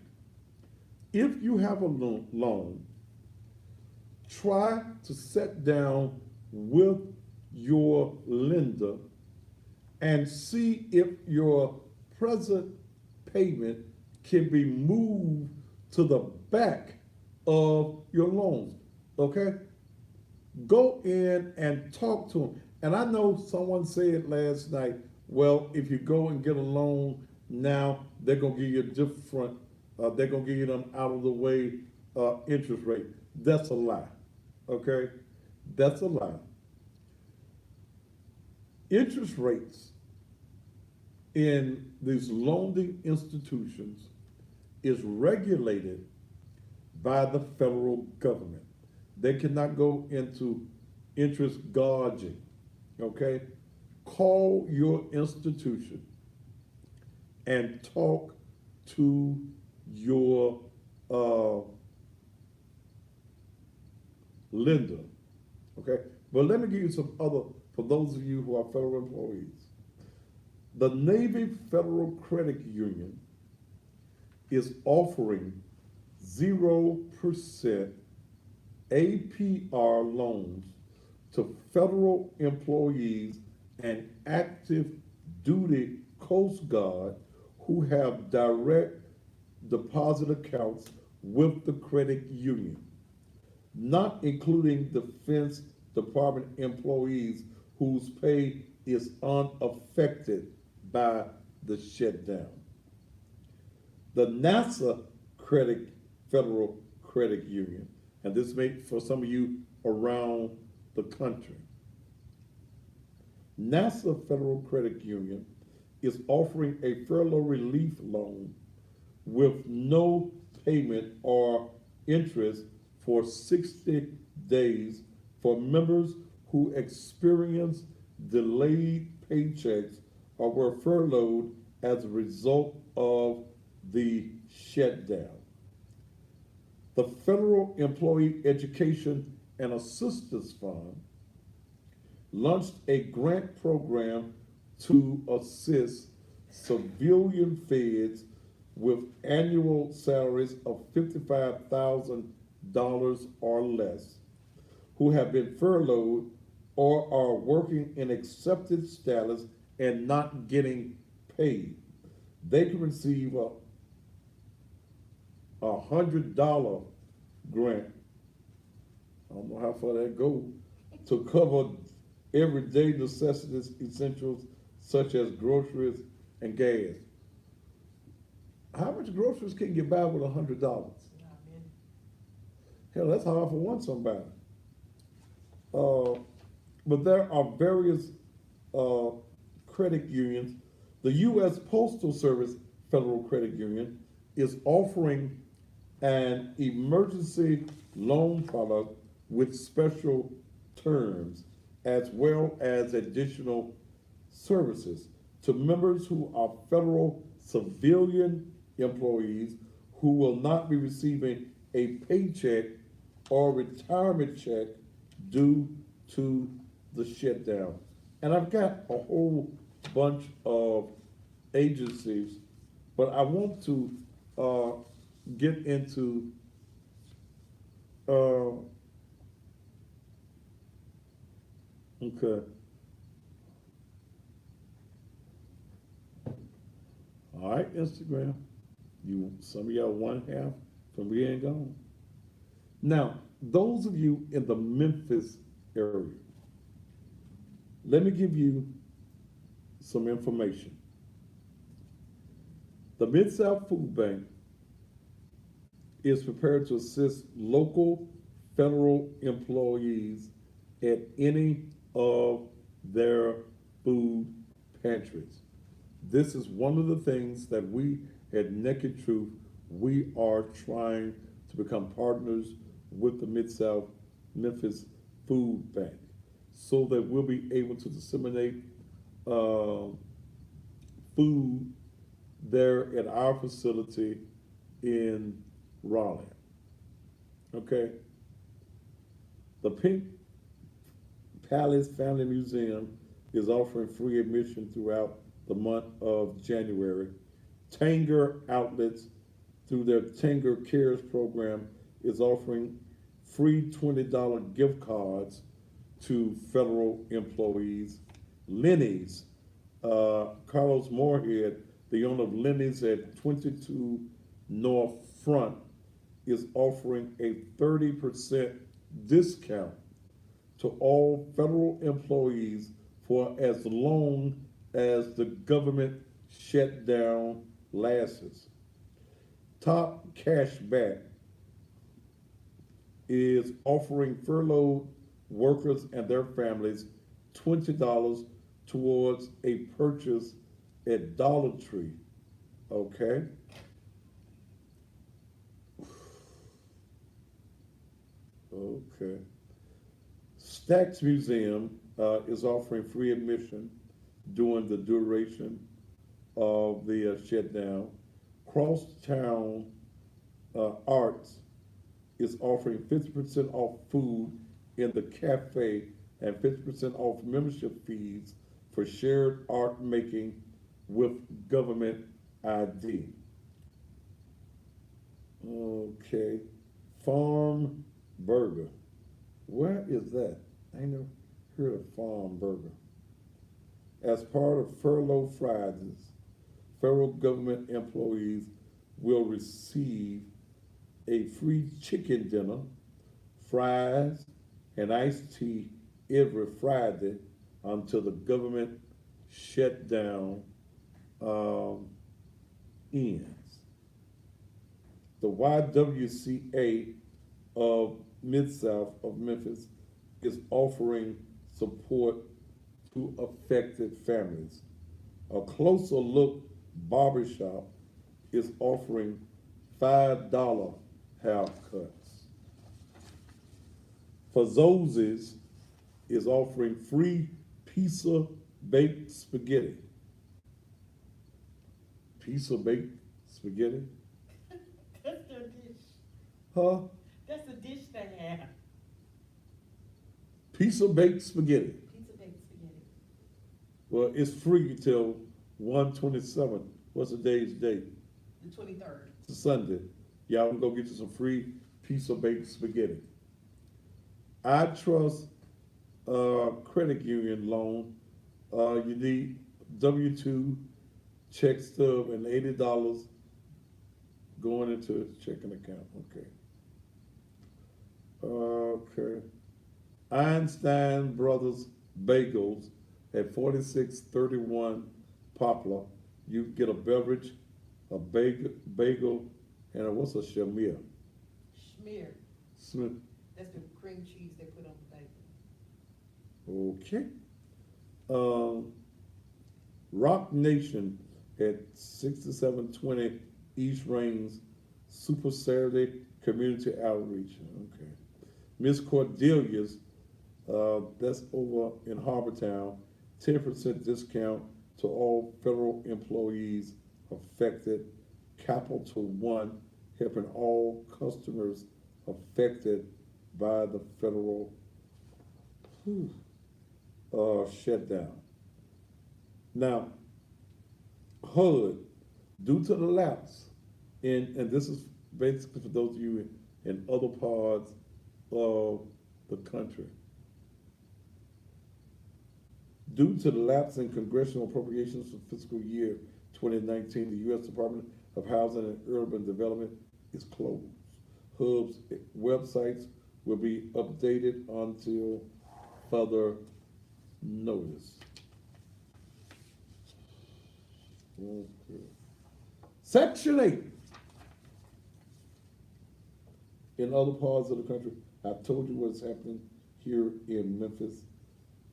If you have a loan, try to sit down with your lender and see if your present payment can be moved to the back of your loans, okay? Go in and talk to them. And I know someone said last night, well, if you go and get a loan now, they're gonna give you a different, they're gonna give you them out of the way interest rate. That's a lie, okay? That's a lie. Interest rates in these loaning institutions is regulated by the federal government. They cannot go into interest gouging, okay? Call your institution and talk to your lender, okay? But let me give you some other, for those of you who are federal employees. The Navy Federal Credit Union is offering 0% APR loans to federal employees and active duty Coast Guard who have direct deposit accounts with the credit union, not including Defense Department employees whose pay is unaffected by the shutdown. The NASA Federal Credit Union, and this may for some of you around the country. NASA Federal Credit Union is offering a furlough relief loan with no payment or interest for 60 days for members who experience delayed paychecks or were furloughed as a result of the shutdown. The Federal Employee Education and Assistance Fund launched a grant program to assist civilian feds with annual salaries of $55,000 or less who have been furloughed or are working in accepted status and not getting paid. They can receive a $100 grant. I don't know how far that goes to cover everyday necessities, essentials such as groceries and gas. How much groceries can you buy with $100? Hell, that's hard for one somebody. But there are various credit unions. The U.S. Postal Service Federal Credit Union is offering an emergency loan product with special terms as well as additional services to members who are federal civilian employees who will not be receiving a paycheck or retirement check due to the shutdown. And I've got a whole bunch of agencies, but I want to get into okay. All right, Instagram. Some of y'all one half from being gone. Now, those of you in the Memphis area, let me give you some information. The Mid-South Food Bank is prepared to assist local federal employees at any of their food pantries. This is one of the things that we at Naked Truth, we are trying to become partners with the Mid-South Memphis Food Bank so that we'll be able to disseminate food there at our facility in Raleigh. Okay? The Pink Palace Family Museum is offering free admission throughout the month of January. Tanger Outlets, through their Tanger Cares program, is offering free $20 gift cards to federal employees. Lenny's, Carlos Moorhead, the owner of Lenny's at 22 North Front, is offering a 30% discount to all federal employees for as long as the government shutdown lasts. Top Cashback is offering furloughed workers and their families $20 towards a purchase at Dollar Tree. Okay? Okay. Stax Museum is offering free admission during the duration of the shutdown. Crosstown Arts is offering 50% off food in the cafe and 50% off membership fees for shared art making with government ID. Okay. Farm Burger. Where is that? I ain't never heard of Farm Burger. As part of Furlough Fridays, federal government employees will receive a free chicken dinner, fries, and iced tea every Friday until the government shutdown ends. The YWCA of Mid-South of Memphis is offering support to affected families. A Closer Look Barbershop is offering $5 haircuts. Fazoli's is offering free pizza baked spaghetti. Pizza baked spaghetti? That's their dish. Huh? That's the dish they have. Pizza baked spaghetti. Pizza baked spaghetti. Well, it's free till 1/27. What's the day's date? The 23rd. It's a Sunday. Y'all can go get you some free pizza baked spaghetti. I Trust Credit Union loan. You need W-2, check stub, and $80 going into a checking account. Okay. Okay. Einstein Brothers Bagels at 4631 Poplar. You get a beverage, a bagel, and what's a shamir? Schmear. Smith. That's the cream cheese they put on the bacon. Okay. Rock Nation at 6720 East Range, Super Saturday Community Outreach. Okay. Miss Cordelia's, that's over in Harbortown, 10% discount to all federal employees affected. Capital One, helping all customers affected by the federal shutdown. Now, HUD, due to the lapse, and this is basically for those of you in other parts of the country. Due to the lapse in congressional appropriations for fiscal year 2019, the U.S. Department of Housing and Urban Development is closed. HUB's websites will be updated until further notice. Okay. Section 8. In other parts of the country, I've told you what's happening here in Memphis.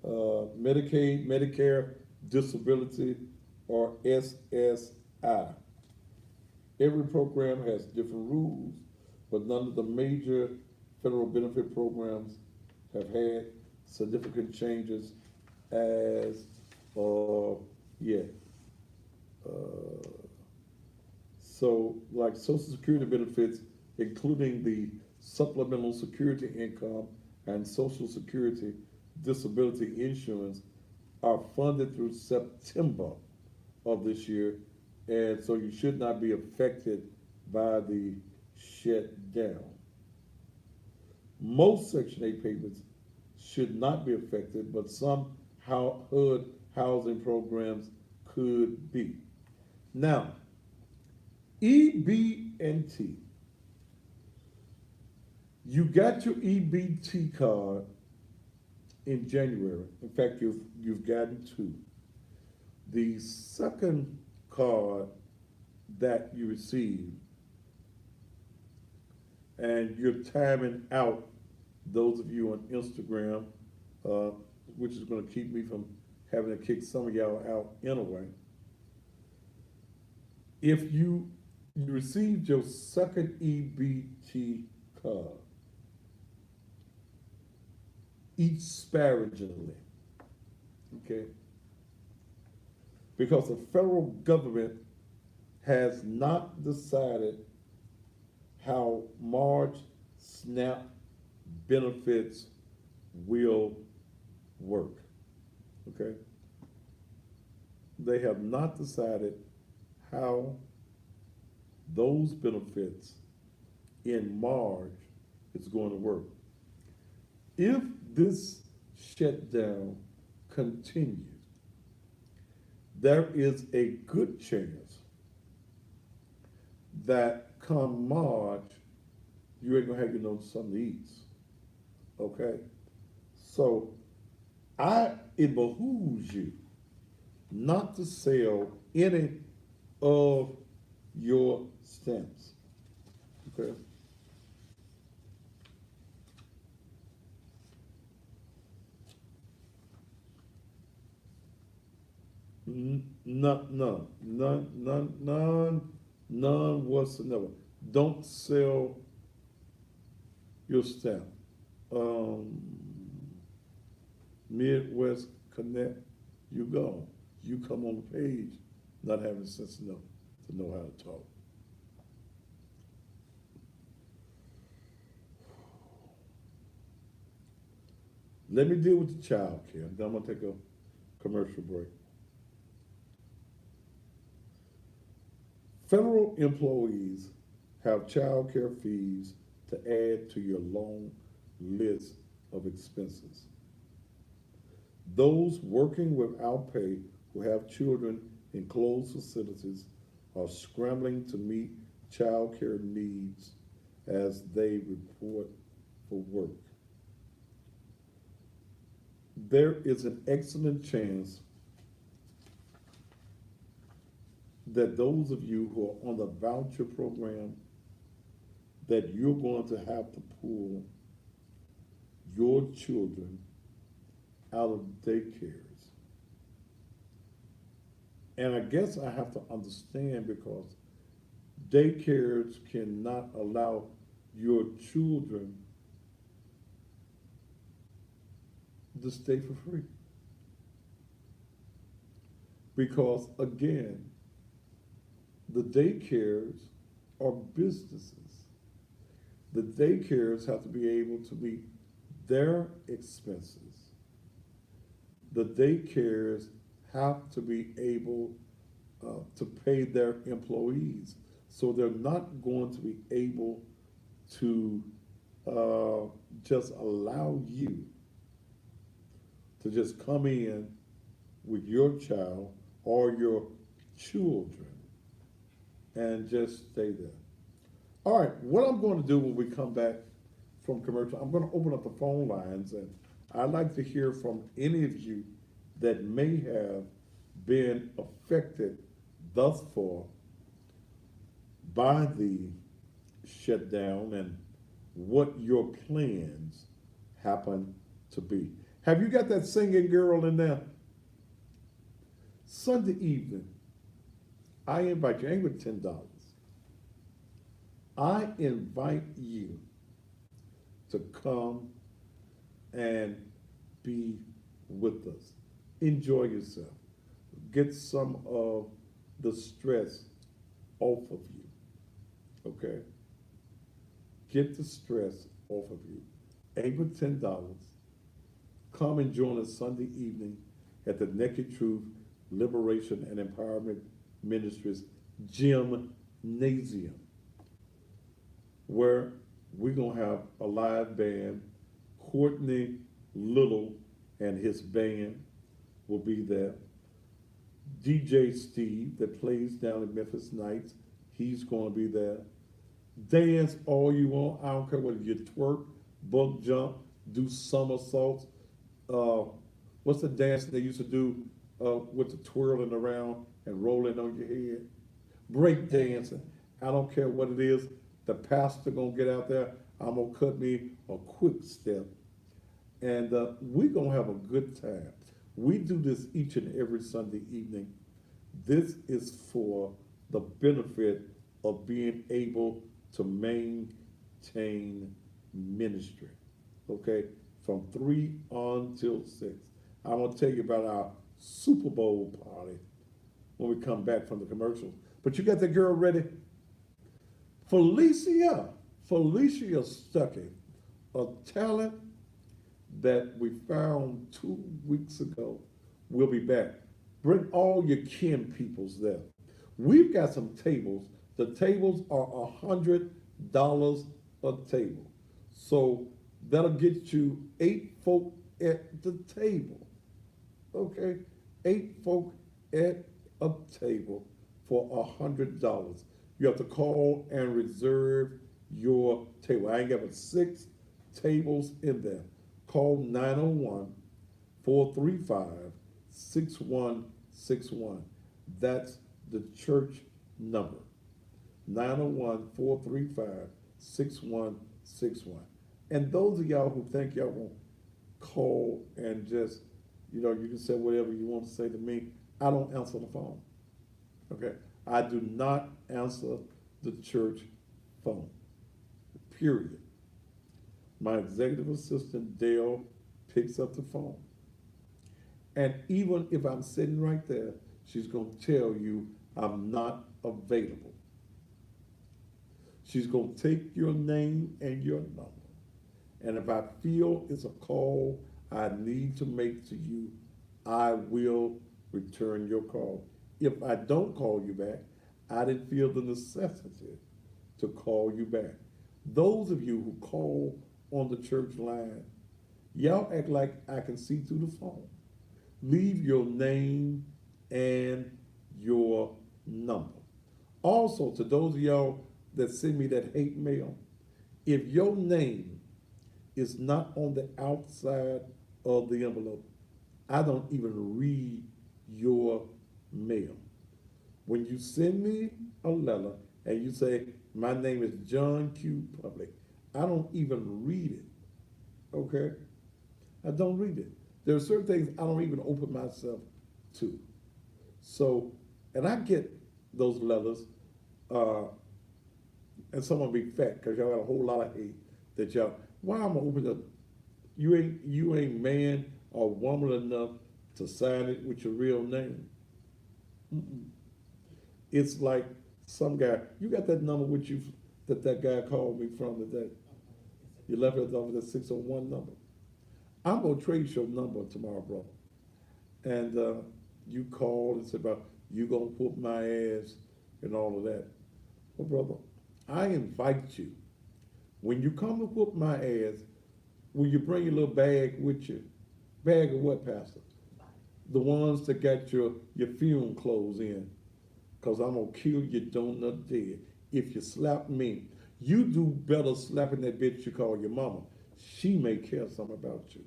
Medicaid, Medicare, Disability, or SSI. Every program has different rules, but none of the major federal benefit programs have had significant changes as of yet. So, like Social Security benefits, including the supplemental security income and Social Security disability insurance, are funded through September of this year, and so you should not be affected by the shutdown. Most Section 8 payments should not be affected, but some HUD housing programs could be. Now, EB&T. You got your EBT card in January. In fact, you've gotten two. The second card that you received, and you're timing out those of you on Instagram, which is going to keep me from having to kick some of y'all out anyway. If you received your second EBT card, eat sparingly, okay? Because the federal government has not decided how March SNAP benefits will work, okay? They have not decided how those benefits in March is going to work. If this shutdown continues, there is a good chance that come March, you ain't gonna have something to eat. Okay? So it behooves you not to sell any of your stamps. Okay? None whatsoever. Don't sell your stamp. Midwest Connect, you go. You come on the page, not having sense enough to know how to talk. Let me deal with the child care. Then I'm gonna take a commercial break. Federal employees have child care fees to add to your long list of expenses. Those working without pay who have children in closed facilities are scrambling to meet child care needs as they report for work. There is an excellent chance that those of you who are on the voucher program, that you're going to have to pull your children out of daycares. And I guess I have to understand, because daycares cannot allow your children to stay for free. Because again, the daycares are businesses. The daycares have to be able to meet their expenses. The daycares have to be able to pay their employees. So they're not going to be able to just allow you to just come in with your child or your children and just stay there. All right, what I'm going to do when we come back from commercial, I'm going to open up the phone lines, and I'd like to hear from any of you that may have been affected thus far by the shutdown and what your plans happen to be. Have you got that singing girl in there? Sunday evening, I invite you, ain't with $10. I invite you to come and be with us. Enjoy yourself. Get some of the stress off of you. Okay? Get the stress off of you. Ain't with $10. Come and join us Sunday evening at the Naked Truth Liberation and Empowerment Ministries Gymnasium, where we're going to have a live band. Courtney Little and his band will be there. DJ Steve, that plays down in Memphis Nights, he's going to be there. Dance all you want. I don't care whether you twerk, bug jump, do somersaults. What's the dance they used to do with the twirling around and rolling on your head? Break dancing. I don't care what it is. The pastor gonna get out there. I'm gonna cut me a quick step, and we're gonna have a good time. We do this each and every Sunday evening. This is for the benefit of being able to maintain ministry. Okay, from 3 until 6. I want to tell you about our Super Bowl party when we come back from the commercials. But you got the girl ready? Felicia Stuckey, a talent that we found 2 weeks ago, will be back. Bring all your kin peoples there. We've got some tables. The tables are $100 a table. So that'll get you 8 folk at the table. Okay? 8 folk at a table for $100. You have to call and reserve your table. I ain't got but 6 tables in there. Call 901-435-6161. That's the church number. 901-435-6161. And those of y'all who think y'all won't call and just, you can say whatever you want to say to me, I don't answer the phone. Okay? I do not answer the church phone. Period. My executive assistant, Dale, picks up the phone. And even if I'm sitting right there, she's going to tell you I'm not available. She's going to take your name and your number. And if I feel it's a call I need to make to you, I will return your call. If I don't call you back, I didn't feel the necessity to call you back. Those of you who call on the church line, y'all act like I can see through the phone. Leave your name and your number. Also, to those of y'all that send me that hate mail, if your name is not on the outside of the envelope, I don't even read your mail. When you send me a letter and you say, my name is John Q. Public, I don't even read it, okay? I don't read it. There are certain things I don't even open myself to. So, and I get those letters, and some will be fat because y'all got a whole lot of hate that y'all, why I'm gonna open up, you ain't man or woman enough to sign it with your real name. Mm-mm. It's like some guy, you got that number with you that guy called me from today. You left it off the 601 number. I'm gonna trace your number tomorrow, bro. And you called and said about you gonna whoop my ass and all of that. Well, brother, I invite you. When you come to whoop my ass, will you bring your little bag with you? Bag of what, Pastor? The ones that got your funeral clothes in. Because I'm going to kill your donut dead. If you slap me, you do better slapping that bitch you call your mama. She may care something about you.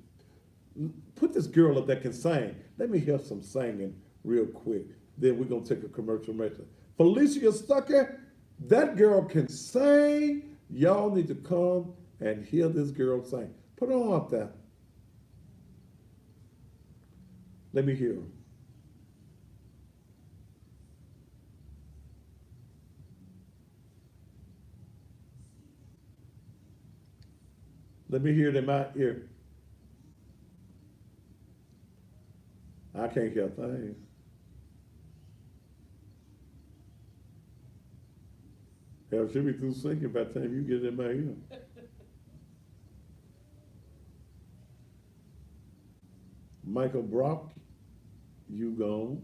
Put this girl up that can sing. Let me hear some singing real quick. Then we're going to take a commercial message. Felicia Stuckey, That girl can sing. Y'all need to come and hear this girl sing. Put her on up there. Let me hear her. Let me hear it in my ear. I can't hear a thing. Hell, she'll be through singing by the time you get it in my ear. Michael Brock, you gone.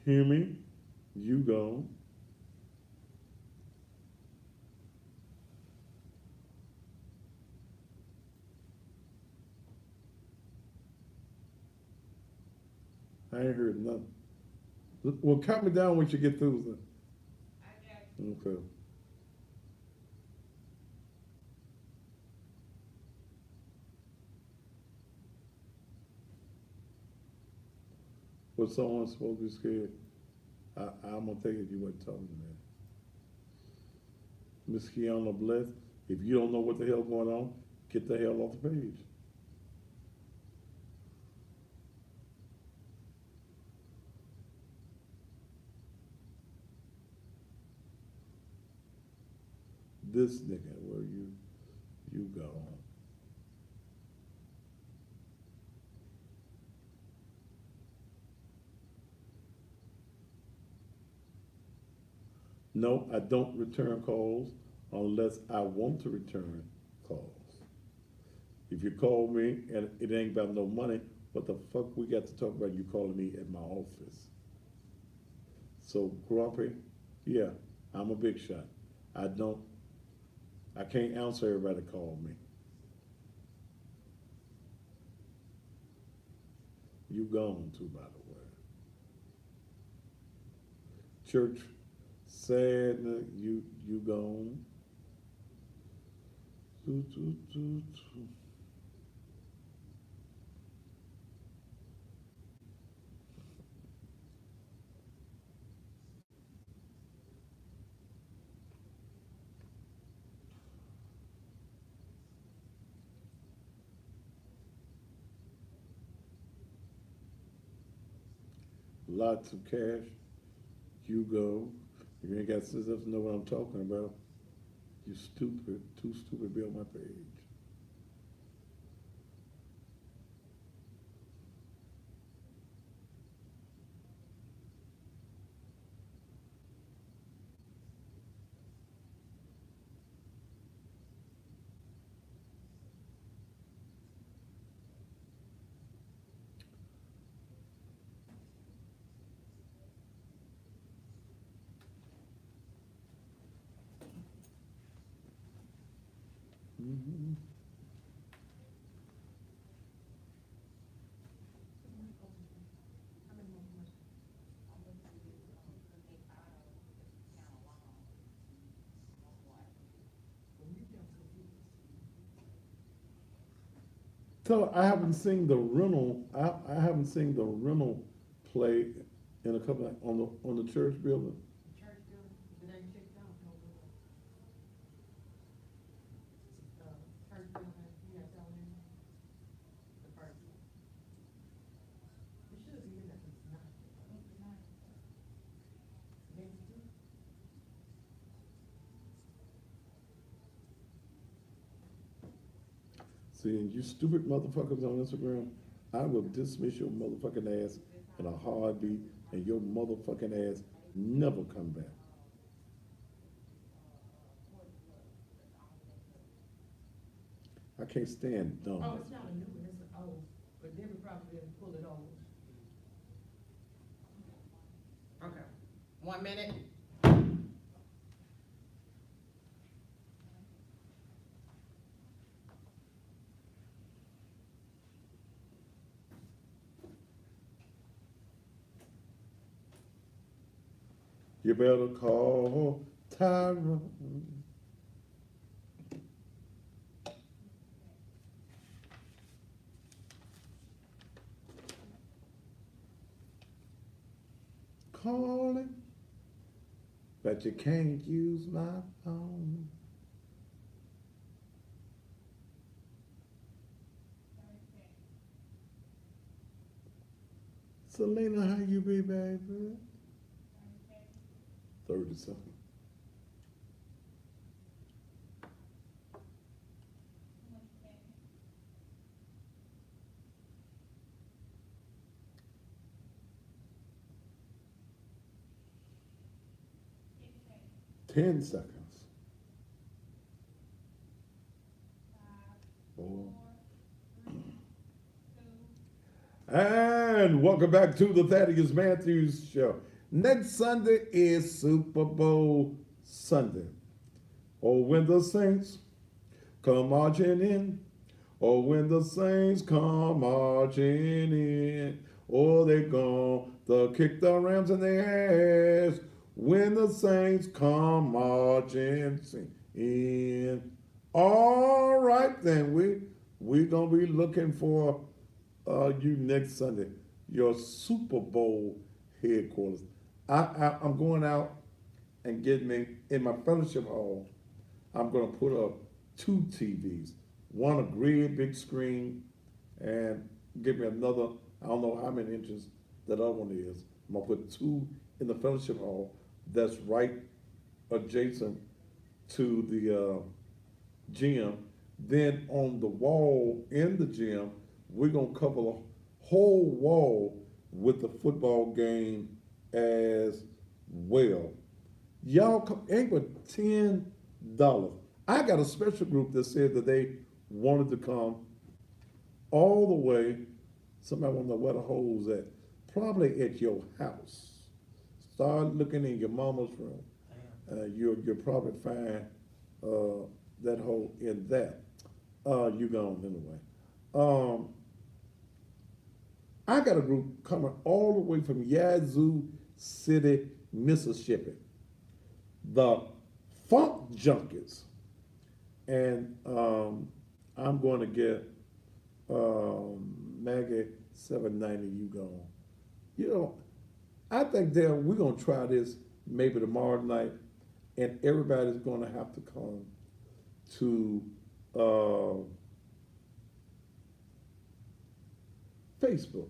Hear me, you gone. I ain't heard nothing. Well, cut me down once you get through. I got you. Okay. Was someone supposed to be scared? I'm gonna take it you wasn't talking to me. Miss Kiana Bless, if you don't know what the hell going on, get the hell off the page. This nigga, where you go. No, I don't return calls unless I want to return calls. If you call me and it ain't about no money, what the fuck we got to talk about you calling me at my office? So Grumpy, yeah, I'm a big shot. I don't, I can't answer everybody that call me. You gone too, by the way. Church, sad, you gone. Doo, doo, doo, doo. Lots of cash, you go. If you ain't got sense enough to know what I'm talking about, you stupid, too stupid to be on my page. Mhm. So I haven't seen the rental. I haven't seen the rental play in a couple on the church building. Church building, it ain't checked out, no, church building, you have down there, the first one. It should be in there, but it's not. Next to, See, and you stupid motherfuckers on Instagram, I will dismiss your motherfucking ass in a heartbeat, and your motherfucking ass never come back. I can't stand dumb. oh, it's not a new one, it's an old, but Debbie probably didn't pull it over. Okay, 1 minute. You better call Tyrone. calling, but you can't use my phone. Selena, how you be, baby? 30 seconds. Ten seconds. Four. And welcome back to the Thaddeus Matthews Show. Next Sunday is Super Bowl Sunday. Oh, when the Saints come marching in. Oh, when the Saints come marching in. Oh, they gone to kick the Rams in the ass. When the Saints come marching in. All right, then we gonna be looking for you next Sunday, your Super Bowl headquarters. I'm going out and getting me in my fellowship hall. I'm gonna put up 2 TVs, one a great big screen, and give me another. I don't know how many inches that other one is. I'm gonna put 2 in the fellowship hall. That's right adjacent to the gym. Then on the wall in the gym, we're gonna cover the whole wall with the football game as well. Y'all come ain't but $10. I got a special group that said that they wanted to come all the way. Somebody wanna know where the hole's at. Probably at your house. Start looking in your mama's room. You'll probably find that hole in that. You gone anyway. I got a group coming all the way from Yazoo City, Mississippi. The Funk Junkies. And I'm going to get Maggie 790, you gone. You know, I think that we're going to try this maybe tomorrow night, and everybody's going to have to come to Facebook.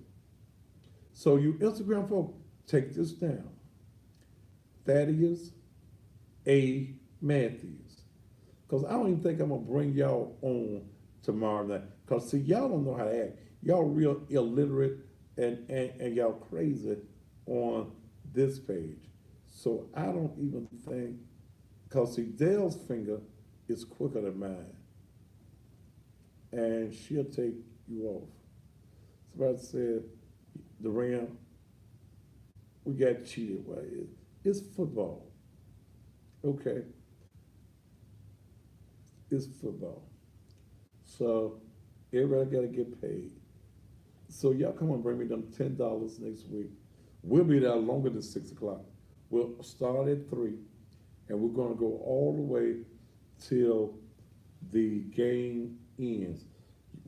So you Instagram folk, take this down. Thaddeus A. Matthews. Because I don't even think I'm going to bring y'all on tomorrow night. Because see, y'all don't know how to act. Y'all real illiterate and y'all crazy on this page. So I don't even think, because see, Dale's finger is quicker than mine. And she'll take you off. Somebody said, the Ram, we got cheated. Well, it's football. Okay. It's football. So everybody got to get paid. So y'all come on, bring me them $10 next week. We'll be there longer than 6 o'clock. We'll start at 3, and we're going to go all the way till the game ends.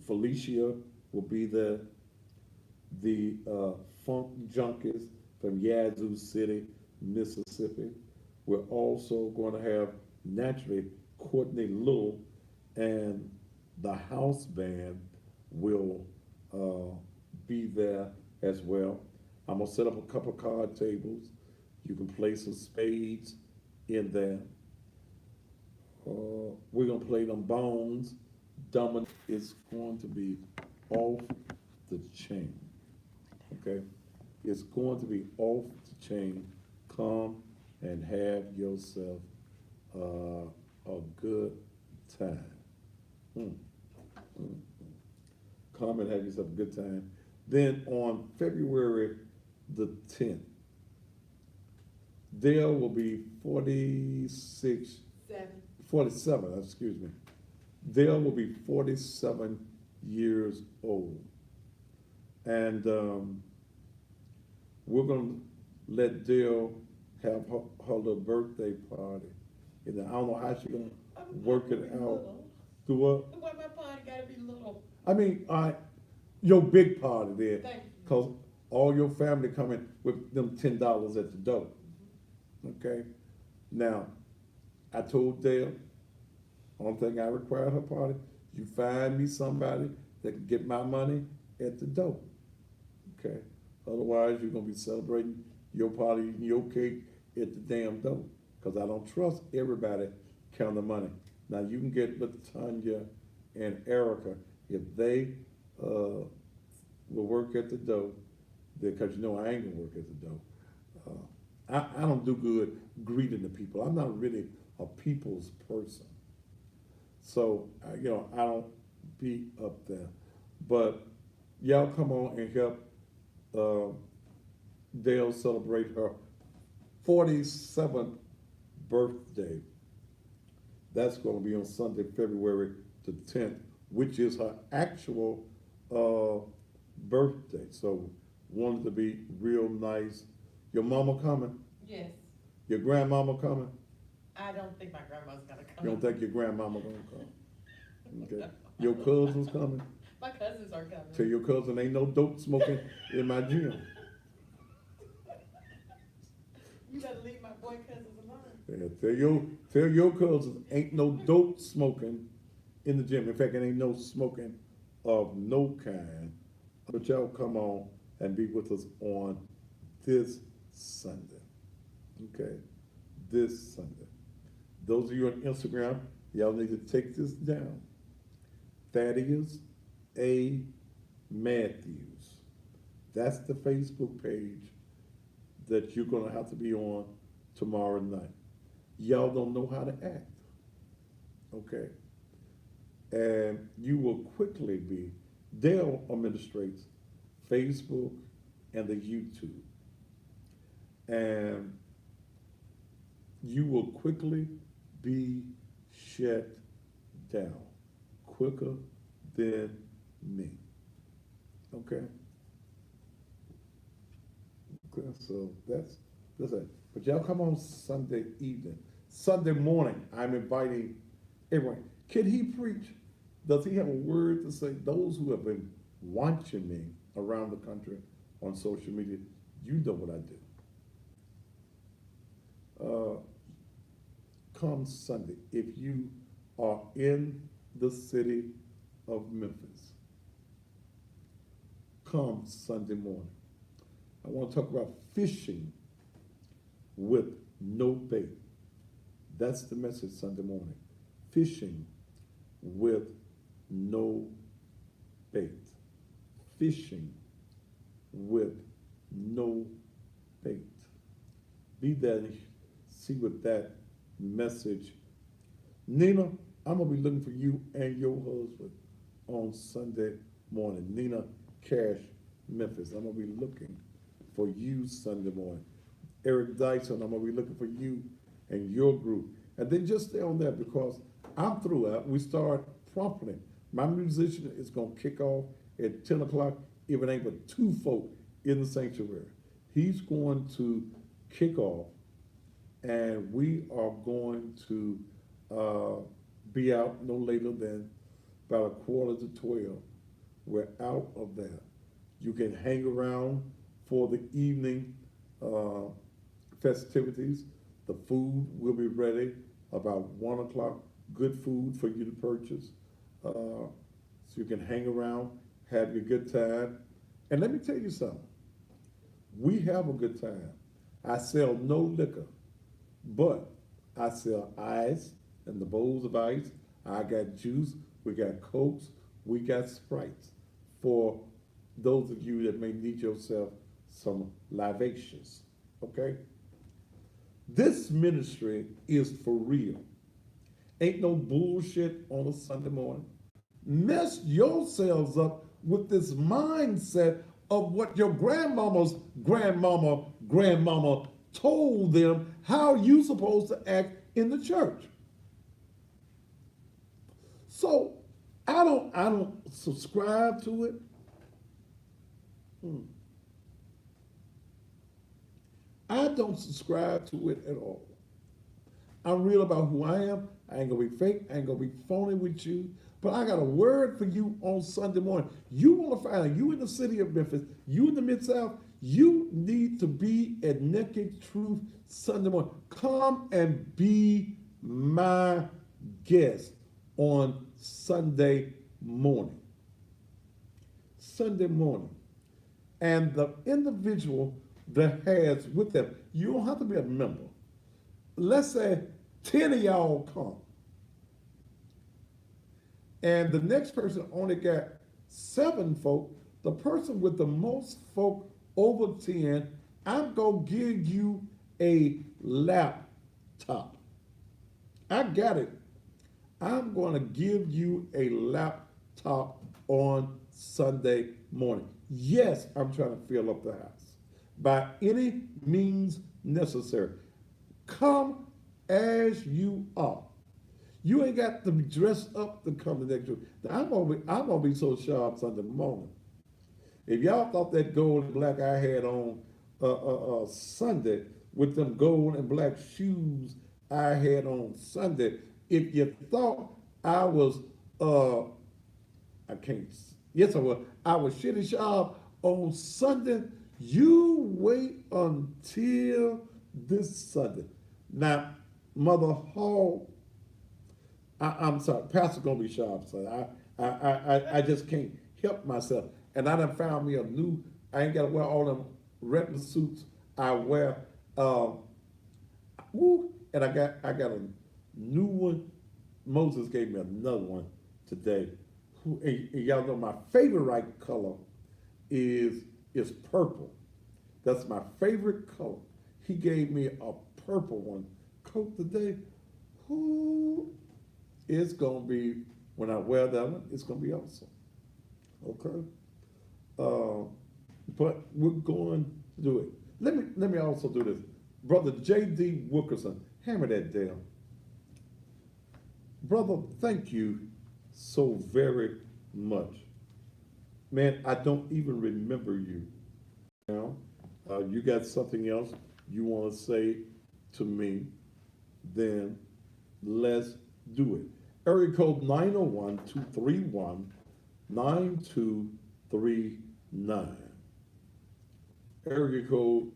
Felicia will be there. The Funk Junkies from Yazoo City, Mississippi. We're also going to have, naturally, Courtney Little, and the house band will be there as well. I'm going to set up a couple card tables. You can play some spades in there. We're going to play them bones. Dominic is going to be off the chain. Okay? It's going to be off the chain. Come and have yourself a good time. Come and have yourself a good time. Then on February the 10th, there will be 47, excuse me. Dale will be 47 years old. And we're going to let Dale have her little birthday party. And I don't know how she's going to work it out. Do what? Why my party gotta be little? I mean, your big party there. Thank you. Because all your family coming with them $10 at the door. Okay? Now, I told Dale, only thing I require at her party, you find me somebody that can get my money at the door. Okay? Otherwise, you're gonna be celebrating your party, eating your cake at the damn door. Cause I don't trust everybody counting the money. Now, you can get Latanya and Erica, if they, will work at the door, because you know I ain't gonna work at the door. I don't do good greeting the people. I'm not really a people's person. So, I don't be up there. But y'all come on and help Dale celebrate her 47th birthday. That's going to be on Sunday, February the 10th, which is her actual birthday. So, wanted to be real nice. Your mama coming? Yes, Your grandmama coming? I don't think my grandma's gonna come. You don't think your grandmama gonna come? Okay. Your cousins coming? My cousins are coming. Tell your cousin ain't no dope smoking in my gym. You better leave my boy cousins alone. Yeah, tell your cousins ain't no dope smoking in the gym. In fact, it ain't no smoking of no kind. But y'all come on and be with us on this Sunday. Okay? This Sunday. Those of you on Instagram, y'all need to take this down. Thaddeus A. Matthews. That's the Facebook page that you're gonna have to be on tomorrow night. Y'all don't know how to act. Okay? And you will quickly be, Dale administrates Facebook and the YouTube. And you will quickly be shut down, quicker than me. Okay? Okay, so that's it. But y'all come on Sunday evening. Sunday morning, I'm inviting everyone. Can he preach? Does he have a word to say? Those who have been watching me around the country on social media, you know what I do. Come Sunday, if you are in the city of Memphis, come Sunday morning. I want to talk about fishing with no bait. That's the message Sunday morning. Fishing with no bait. Fishing with no bait. Be there and see what that message. Nina, I'm going to be looking for you and your husband on Sunday morning. Nina Cash, Memphis. I'm going to be looking for you Sunday morning. Eric Dyson, I'm going to be looking for you and your group. And then just stay on that because I'm through. We start promptly. My musician is going to kick off at 10 o'clock if it ain't but 2 folk in the sanctuary. He's going to kick off and we are going to be out no later than about 11:45. We're out of there. You can hang around for the evening festivities. The food will be ready about 1 o'clock. Good food for you to purchase. So you can hang around, have your good time. And let me tell you something. We have a good time. I sell no liquor, but I sell ice and the bowls of ice. I got juice. We got Cokes. We got Sprites for those of you that may need yourself some libations, okay? This ministry is for real. Ain't no bullshit on a Sunday morning. Mess yourselves up with this mindset of what your grandmama's grandmama told them how you supposed to act in the church. So I don't subscribe to it. I don't subscribe to it at all. I'm real about who I am. I ain't gonna be fake. I ain't gonna be phony with you. But I got a word for you on Sunday morning. You want to find you in the city of Memphis, you in the Mid-South, you need to be at Naked Truth Sunday morning. Come and be my guest on Sunday morning. Sunday morning. And the individual that has with them, you don't have to be a member. Let's say 10 of y'all come. And the next person only got 7 folk. The person with the most folk over 10, I'm going to give you a laptop. I got it. I'm going to give you a laptop on Sunday morning. Yes, I'm trying to fill up the house by any means necessary. Come as you are. You ain't got to be dressed up to come to next week. I'm gonna be so sharp Sunday morning. If y'all thought that gold and black I had on Sunday with them gold and black shoes I had on Sunday, if you thought I was I can't. Yes, I was shitty sharp on Sunday. You wait until this Sunday. Now, Mother Hall, I'm sorry, Pastor gonna be sharp, son. I just can't help myself. And I done found me a new. I ain't gotta wear all them regular suits I wear. And I got a new one. Moses gave me another one today. And y'all know my favorite color is purple. That's my favorite color. He gave me a purple one coat today. Ooh, it's gonna be, when I wear that one, it's gonna be awesome. Okay. But we're going to do it. Let me also do this. Brother J.D. Wilkerson, hammer that down. Brother, thank you so very much. Man, I don't even remember you. Now, you got something else you want to say to me, then let's do it. Area code 901-231-9239. Area code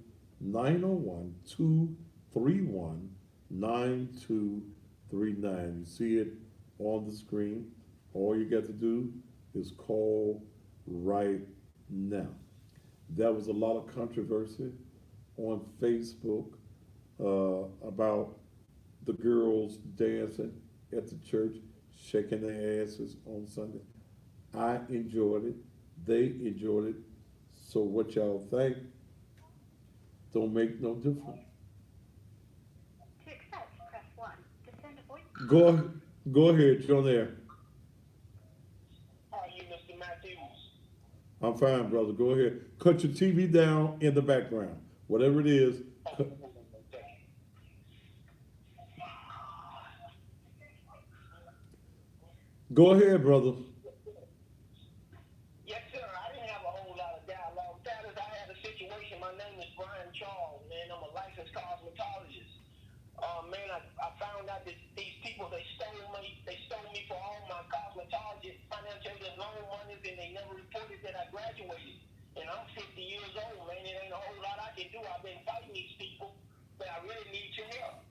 901-231-9239. You see it on the screen. All you got to do is call right now. There was a lot of controversy on Facebook about the girls dancing at the church, shaking their asses on Sunday. I enjoyed it. They enjoyed it. So what y'all think don't make no difference. To accept, press 1. To send a voice Go ahead, you're on there. How are you, Mr. Matthews? I'm fine, brother. Go ahead. Cut your TV down in the background. Whatever it is. Go ahead, brother. Yes, sir. I didn't have a whole lot of dialogue. That is, I had a situation. My name is Brian Charles, man. I'm a licensed cosmetologist. Man, I found out that these people, they stole me for all my cosmetology financial aid loan monies, and they never reported that I graduated. And I'm 50 years old, man. It ain't a whole lot I can do. I've been fighting these people, but I really need your help.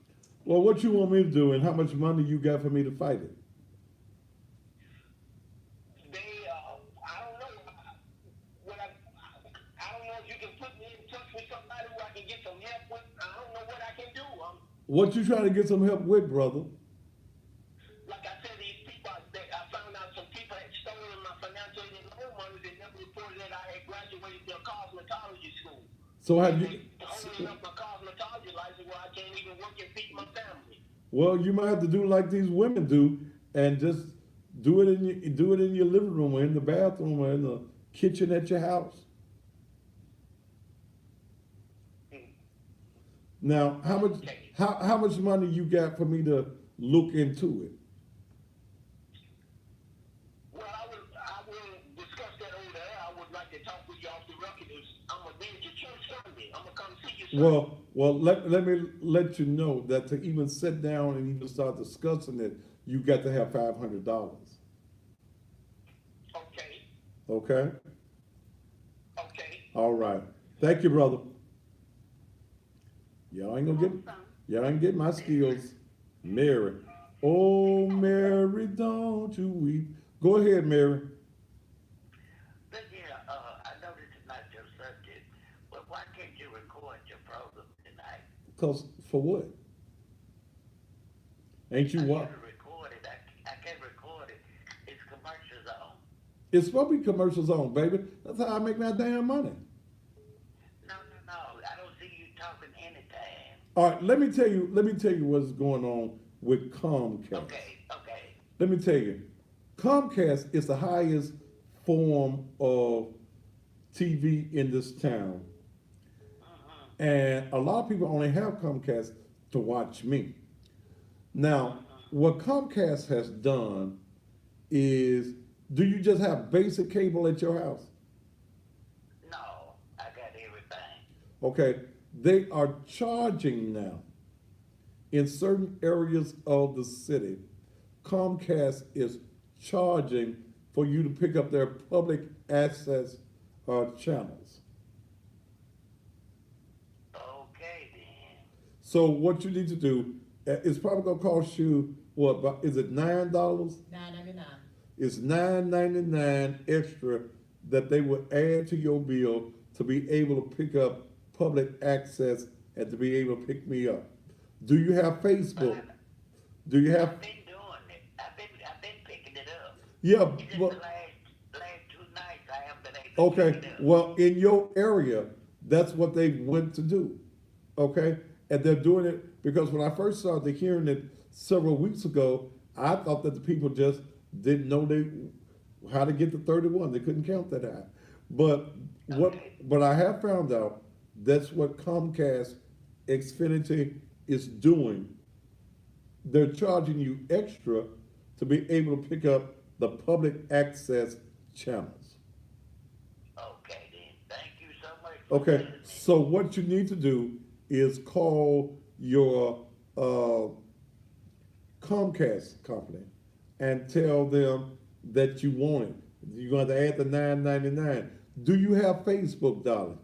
Well, what you want me to do and how much money you got for me to fight it? I don't know. I don't know if you can put me in touch with somebody who I can get some help with. I don't know what I can do. What you trying to get some help with, brother? Like I said, these people, I found out some people had stolen my financial aid and loan money. They never reported that I had graduated their cosmetology school. So have you? Holding up my cosmetology license where I can't even work and feed my family. Well, you might have to do like these women do, and just do it in your living room or in the bathroom or in the kitchen at your house. Now, how much money you got for me to look into it? Well, I will discuss that over there. I would like to talk with you off the record. I'm gonna be at your church Sunday. I'm gonna come see you Sunday. Well, let me let you know that to even sit down and even start discussing it, you got to have $500. Okay? Okay. All right. Thank you, brother. Awesome. Y'all ain't get my skills. Mary. Oh, Mary, don't you weep. Go ahead, Mary. But yeah, I know this is not your subject, but why can't you record your program tonight? Because for what? Ain't you I what? should have recorded. I can't record it. It's commercial zone. It's supposed to be commercials on, baby. That's how I make my damn money. No, no, no. I don't see you talking anytime. All right, let me tell you what's going on with Comcast. Okay. Let me tell you, Comcast is the highest form of TV in this town. And a lot of people only have Comcast to watch me. Now, what Comcast has done is, do you just have basic cable at your house? No, I got everything. Okay, they are charging now in certain areas of the city. Comcast is charging for you to pick up their public access channels. Okay then. So what you need to do, it's probably gonna cost you what? Is it $9? $9.99. It's $9.99 extra that they will add to your bill to be able to pick up public access and to be able to pick me up. Do you have Facebook? Do you have? I've been doing it. I've been picking it up. Yeah, It's just but the last 2 nights I haven't been able to okay. pick it up. Well, in your area, that's what they went to do. Okay, and they're doing it because when I first started hearing it several weeks ago, I thought that the people just didn't know how to get to 31. They couldn't count that high. But but I have found out that's what Comcast Xfinity is doing. They're charging you extra to be able to pick up the public access channels. Okay then. Thank you so much. For Okay, listening. so what you need to do is call your Comcast company and tell them that you want it. You're going to have to add the $9.99. Do you have Facebook, darling?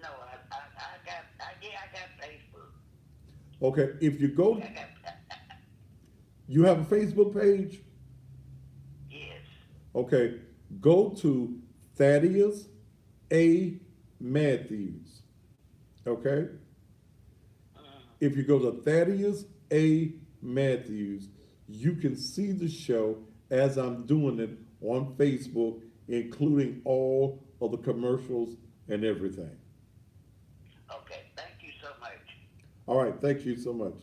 No, I got Facebook. Okay, if you go, I got, you have a Facebook page? yes. Okay, go to Thaddeus A. Matthews. Okay? If you go to Thaddeus A. Matthews, you can see the show as I'm doing it on Facebook, including all of the commercials and everything. Okay, thank you so much. All right, thank you so much.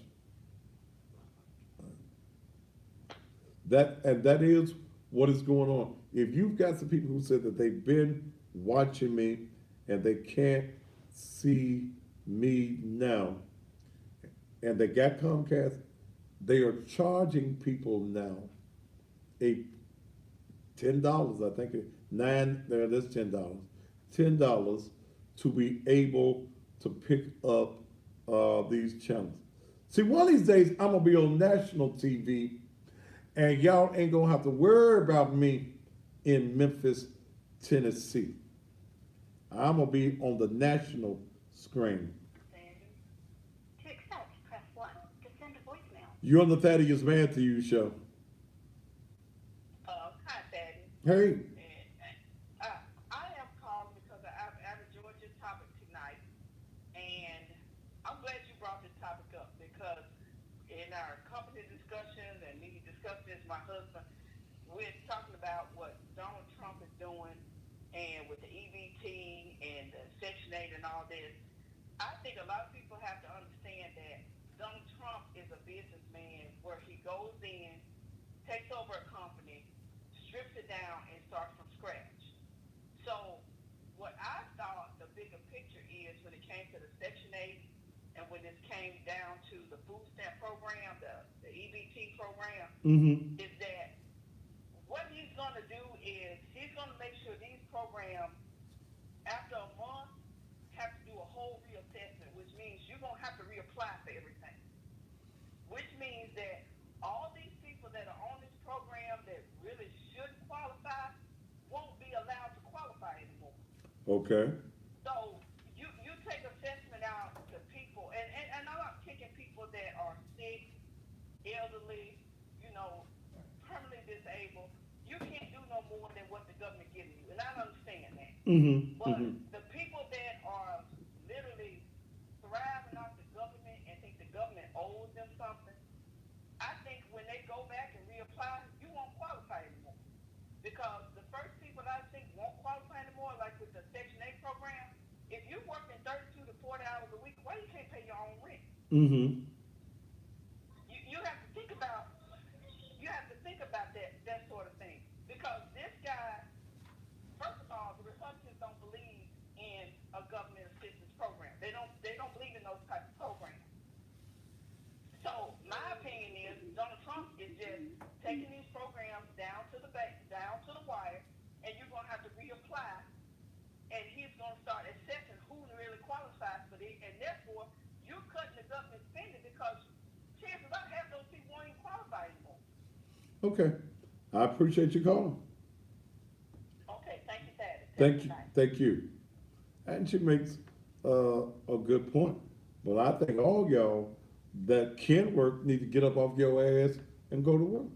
That is what is going on. If you've got some people who said that they've been watching me and they can't see me now, and they got Comcast, they are charging people now $10, I think that's $10 to be able to pick up these channels. See, one of these days I'm gonna be on national TV, and y'all ain't gonna have to worry about me in Memphis, Tennessee. I'm gonna be on the national screen. To accept, press 1. To send a voicemail. You're on the Thaddeus Matthews show. Hi, Thaddeus. Hey, I am calling because I've enjoyed your topic tonight, and I'm glad you brought this topic up because in our company discussions and me discussing this with my husband, we're talking about what Donald Trump is doing and with the EBT and the Section 8 and all this. I think a lot of people have to understand that Donald Trump is a businessman where he goes in, takes over a company, strips it down, and starts from scratch. So what I thought the bigger picture is when it came to the Section 8 and when this came down to the food stamp program, the EBT program, is that what he's going to do is he's going to make sure these programs, after a month, have to do a whole reassessment, which means you're going to have to reapply for everything. Which means that all these people that are on this program that really should qualify Okay. So you take assessment out to people, and I'm not picking people that are sick, elderly, you know, permanently disabled. You can't do no more than what the government gives you, and I understand that. Mm-hmm. But Mm-hmm. the people that are literally thriving off the government and think the government owes them something, I think when they go back and reapply, you won't qualify anymore. Because the first people I think won't qualify anymore, like with the Section 8 program, if you're working 32 to 40 hours a week, why you can't pay your own rent? Mm-hmm. You have to think about that sort of thing. Because this guy, first of all, the Republicans don't believe in a government assistance program. They don't believe in those types of programs. So my opinion is Donald Trump is just taking these programs down to the back, down to the wire, and you're gonna have to reapply, and he's gonna start assessing who really qualifies for it, and therefore you're cutting the government spending because chances are half those people won't even qualify anymore. Okay. I appreciate you calling. Okay, thank you, Thaddeus. Have a Thank good you. night. Thank you. And she makes a good point. But I think all y'all that can work need to get up off your ass and go to work.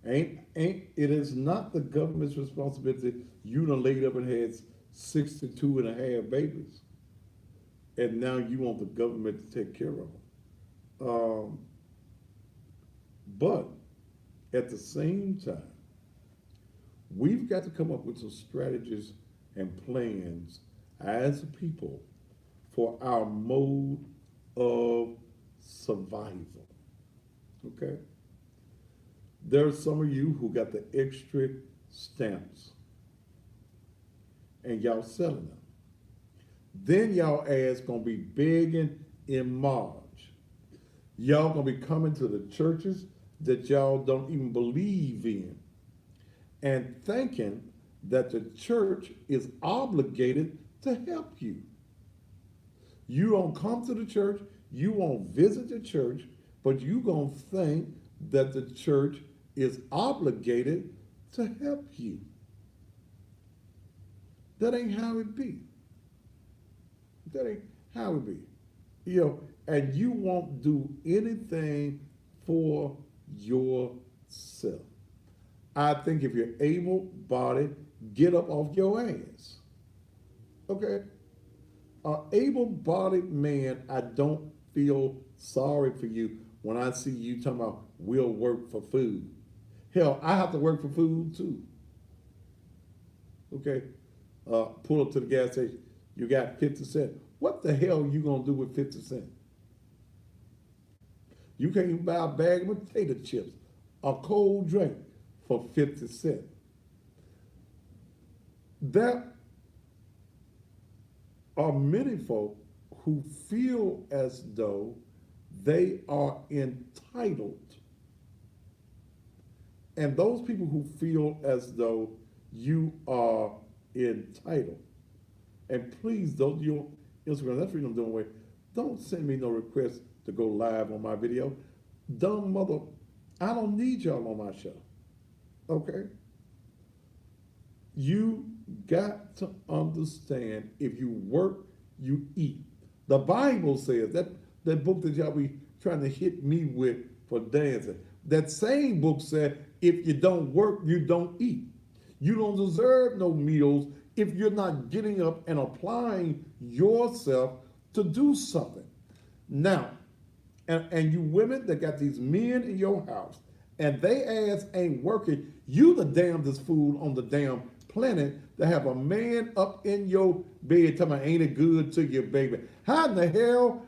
It is not the government's responsibility. You done laid up and had 62 and a half babies. And now you want the government to take care of them. But at the same time, we've got to come up with some strategies and plans as a people for our mode of survival. Okay? There are some of you who got the extra stamps and y'all selling them. Then y'all ass gonna be begging in March. Y'all gonna be coming to the churches that y'all don't even believe in and thinking that the church is obligated to help you. You don't come to the church, you won't visit the church, but you gonna think that the church is obligated to help you. That ain't how it be. That ain't how it be. You know, and you won't do anything for yourself. I think if you're able-bodied, get up off your ass. Okay? An able-bodied man, I don't feel sorry for you when I see you talking about we'll work for food. Hell, I have to work for food too. Okay? Pull up to the gas station. You got 50 cents. What the hell are you going to do with 50 cents? You can't even buy a bag of potato chips, a cold drink for 50 cents. There are many folk who feel as though they are entitled. And those people who feel as though you are entitled, and please don't, you Instagram, that's the reason I'm doing away. Don't send me no request to go live on my video. Dumb mother, I don't need y'all on my show. Okay? You got to understand if you work, you eat. The Bible says that book that y'all be trying to hit me with for dancing. That same book said, if you don't work, you don't eat. You don't deserve no meals if you're not getting up and applying yourself to do something. Now, and you women that got these men in your house and they ass ain't working, you the damnedest fool on the damn planet to have a man up in your bed talking about ain't it good to you, baby. How in the hell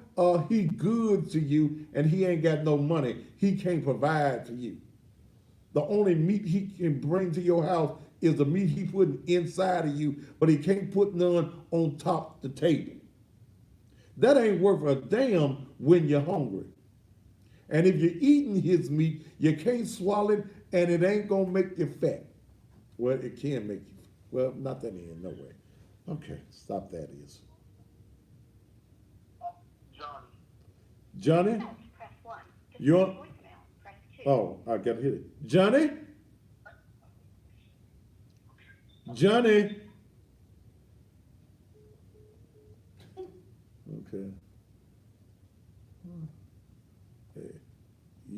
he good to you and he ain't got no money? He can't provide for you. The only meat he can bring to your house is the meat he putting inside of you, but he can't put none on top of the table. That ain't worth a damn when you're hungry. And if you're eating his meat, you can't swallow it, and it ain't gonna make you fat. Well, it can make you, well, not that end, no way. Okay, stop that is. Johnny. Johnny? Press 1. To You're, send a voicemail, press 2. oh, I gotta hit it. Johnny? Johnny?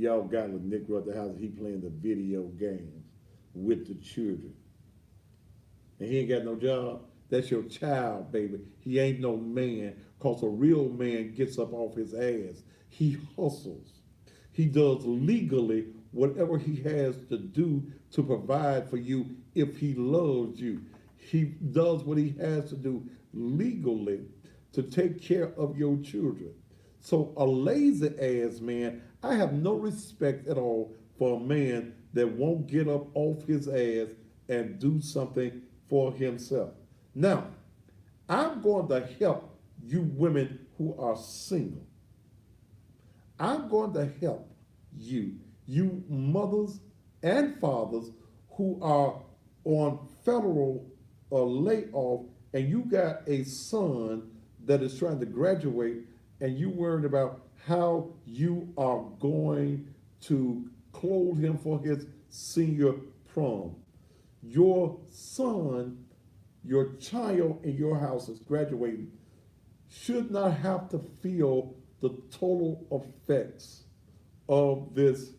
y'all got a nigga at the house, he playing the video games with the children. And he ain't got no job. That's your child, baby. He ain't no man, cause a real man gets up off his ass. He hustles. He does legally whatever he has to do to provide for you if he loves you. He does what he has to do legally to take care of your children. So a lazy ass man, I have no respect at all for a man that won't get up off his ass and do something for himself. Now, I'm going to help you women who are single. I'm going to help you mothers and fathers who are on federal layoff, and you got a son that is trying to graduate, and you worried about how you are going to clothe him for his senior prom. Your son, your child in your house is graduating, should not have to feel the total effects of this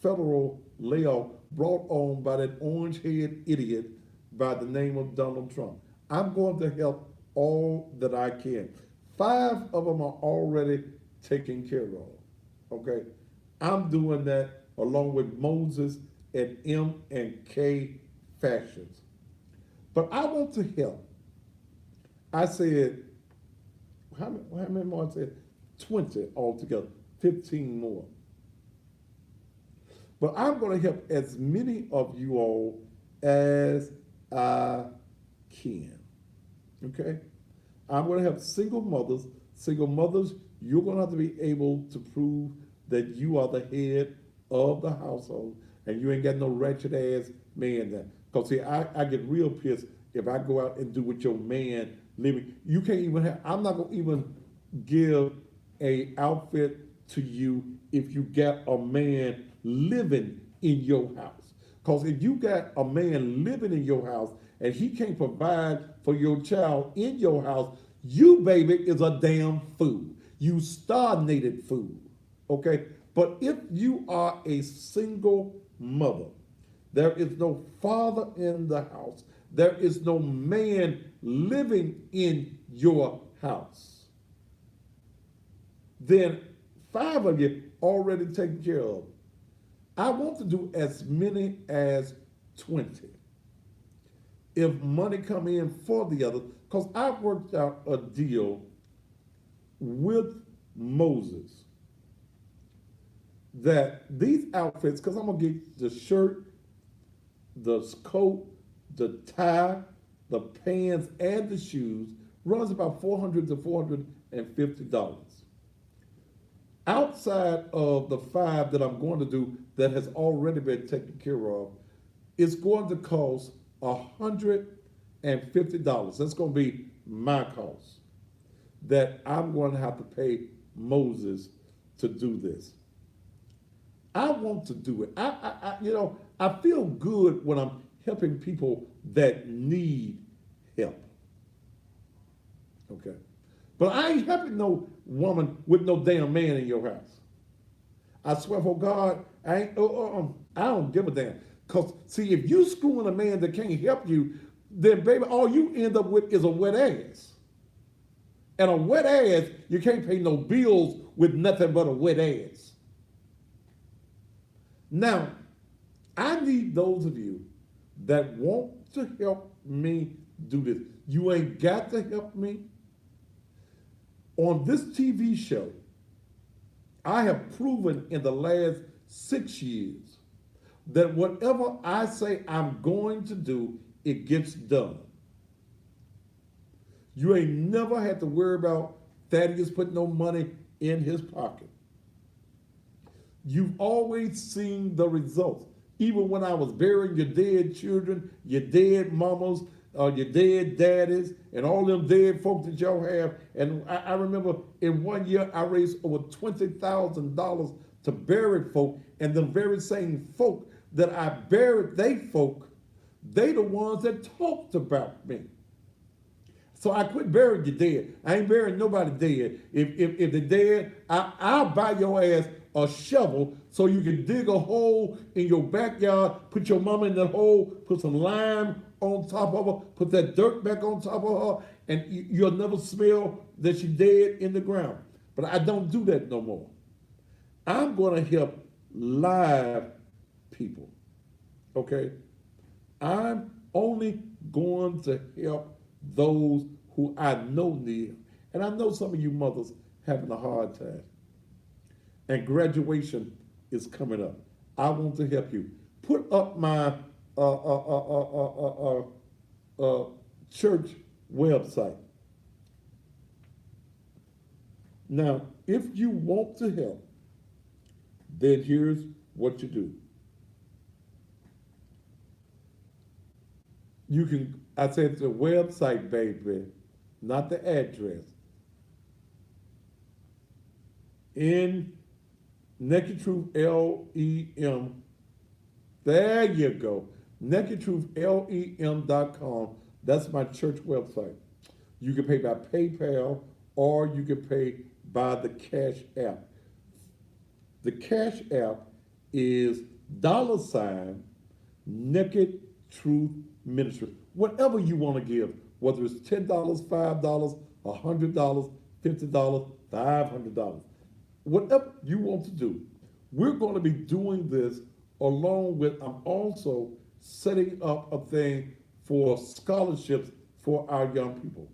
federal layoff brought on by that orange-haired idiot by the name of Donald Trump. I'm going to help all that I can. 5 of them are already taken care of, okay? I'm doing that along with Moses at M&K Fashions. But I want to help. I said, how many more I said? 20 altogether, 15 more. But I'm going to help as many of you all as I can, okay? I'm going to help single mothers. Single mothers, you're going to have to be able to prove that you are the head of the household and you ain't got no ratchet ass man there. Because see, I get real pissed if I go out and do with your man living. You can't even have, I'm not going to even give a outfit to you if you got a man living in your house. Because if you got a man living in your house and he can't provide for your child in your house, you, baby, is a damn fool. You stagnated fool, okay? But if you are a single mother, there is no father in the house, there is no man living in your house, then 5 of you already taken care of. I want to do as many as 20. If money come in for the other, because I worked out a deal with Moses that these outfits, because I'm going to get the shirt, the coat, the tie, the pants, and the shoes, runs about $400 to $450. Outside of the 5 that I'm going to do that has already been taken care of, it's going to cost $150. That's going to be my cost that I'm going to have to pay Moses to do this. I want to do it. I feel good when I'm helping people that need help. Okay. But I ain't helping no woman with no damn man in your house. I swear for God, I don't give a damn. Because, see, if you screwing a man that can't help you, then, baby, all you end up with is a wet ass. And a wet ass, you can't pay no bills with nothing but a wet ass. Now, I need those of you that want to help me do this. You ain't got to help me. On this TV show, I have proven in the last 6 years that whatever I say I'm going to do, it gets done. You ain't never had to worry about Thaddeus putting no money in his pocket. You've always seen the results. Even when I was burying your dead children, your dead mamas, your dead daddies, and all them dead folks that y'all have. And I remember in 1 year, I raised over $20,000 to bury folk, and the very same folk that I buried, they the ones that talked about me. So I quit burying you dead. I ain't burying nobody dead. If they're dead, I'll buy your ass a shovel so you can dig a hole in your backyard, put your mama in that hole, put some lime on top of her, put that dirt back on top of her, and you'll never smell that she's dead in the ground. But I don't do that no more. I'm going to help live people, okay? I'm only going to help those who I know need. And I know some of you mothers having a hard time. And graduation is coming up. I want to help you. Put up my church website. Now, if you want to help, then here's what you do. You can, I said the website, baby, not the address. In Naked Truth LEM. There you go. NakedTruthLEM.com. That's my church website. You can pay by PayPal or you can pay by the Cash App. The Cash App is $, Naked Truth Ministry. Whatever you want to give, whether it's $10, $5, $100, $50, $500. Whatever you want to do, we're going to be doing this along with, I'm also setting up a thing for scholarships for our young people.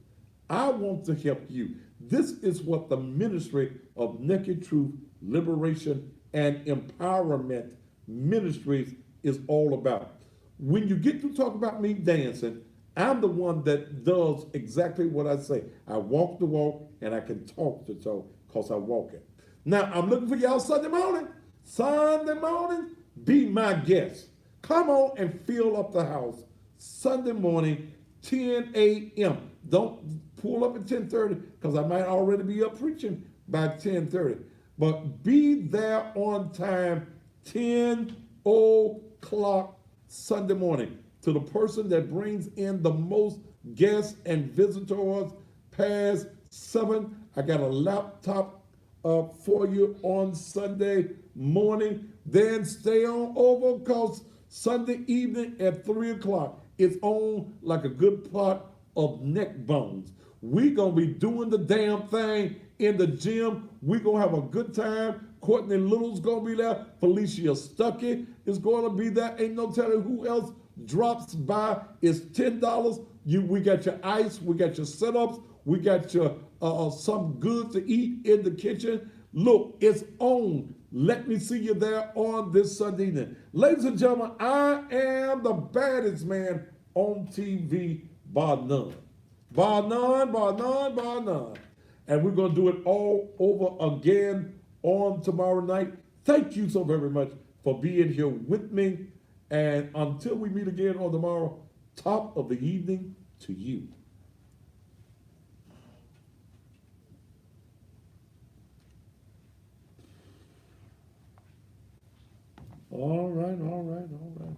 I want to help you. This is what the ministry of Naked Truth, Liberation, and Empowerment Ministries is all about. When you get to talk about me dancing, I'm the one that does exactly what I say. I walk the walk and I can talk the talk because I walk it. Now, I'm looking for y'all Sunday morning. Sunday morning, be my guest. Come on and fill up the house Sunday morning, 10 a.m. Don't pull up at 10:30 because I might already be up preaching by 10:30. But be there on time, 10 o'clock Sunday morning. To the person that brings in the most guests and visitors past 7, I got a laptop for you on Sunday morning. Then stay on over because Sunday evening at 3 o'clock, it's on like a good pot of neck bones. We're going to be doing the damn thing in the gym. We're going to have a good time. Courtney Little's going to be there. Felicia Stuckey is going to be there. Ain't no telling who else drops by. It's $10. We got your ice. We got your sit-ups. We got your some good to eat in the kitchen. Look, it's on. Let me see you there on this Sunday evening. Ladies and gentlemen, I am the baddest man on TV, bar none. Bar none, bar none, bar none. And we're going to do it all over again on tomorrow night. Thank you so very much for being here with me. And until we meet again on tomorrow, top of the evening to you. All right, all right, all right.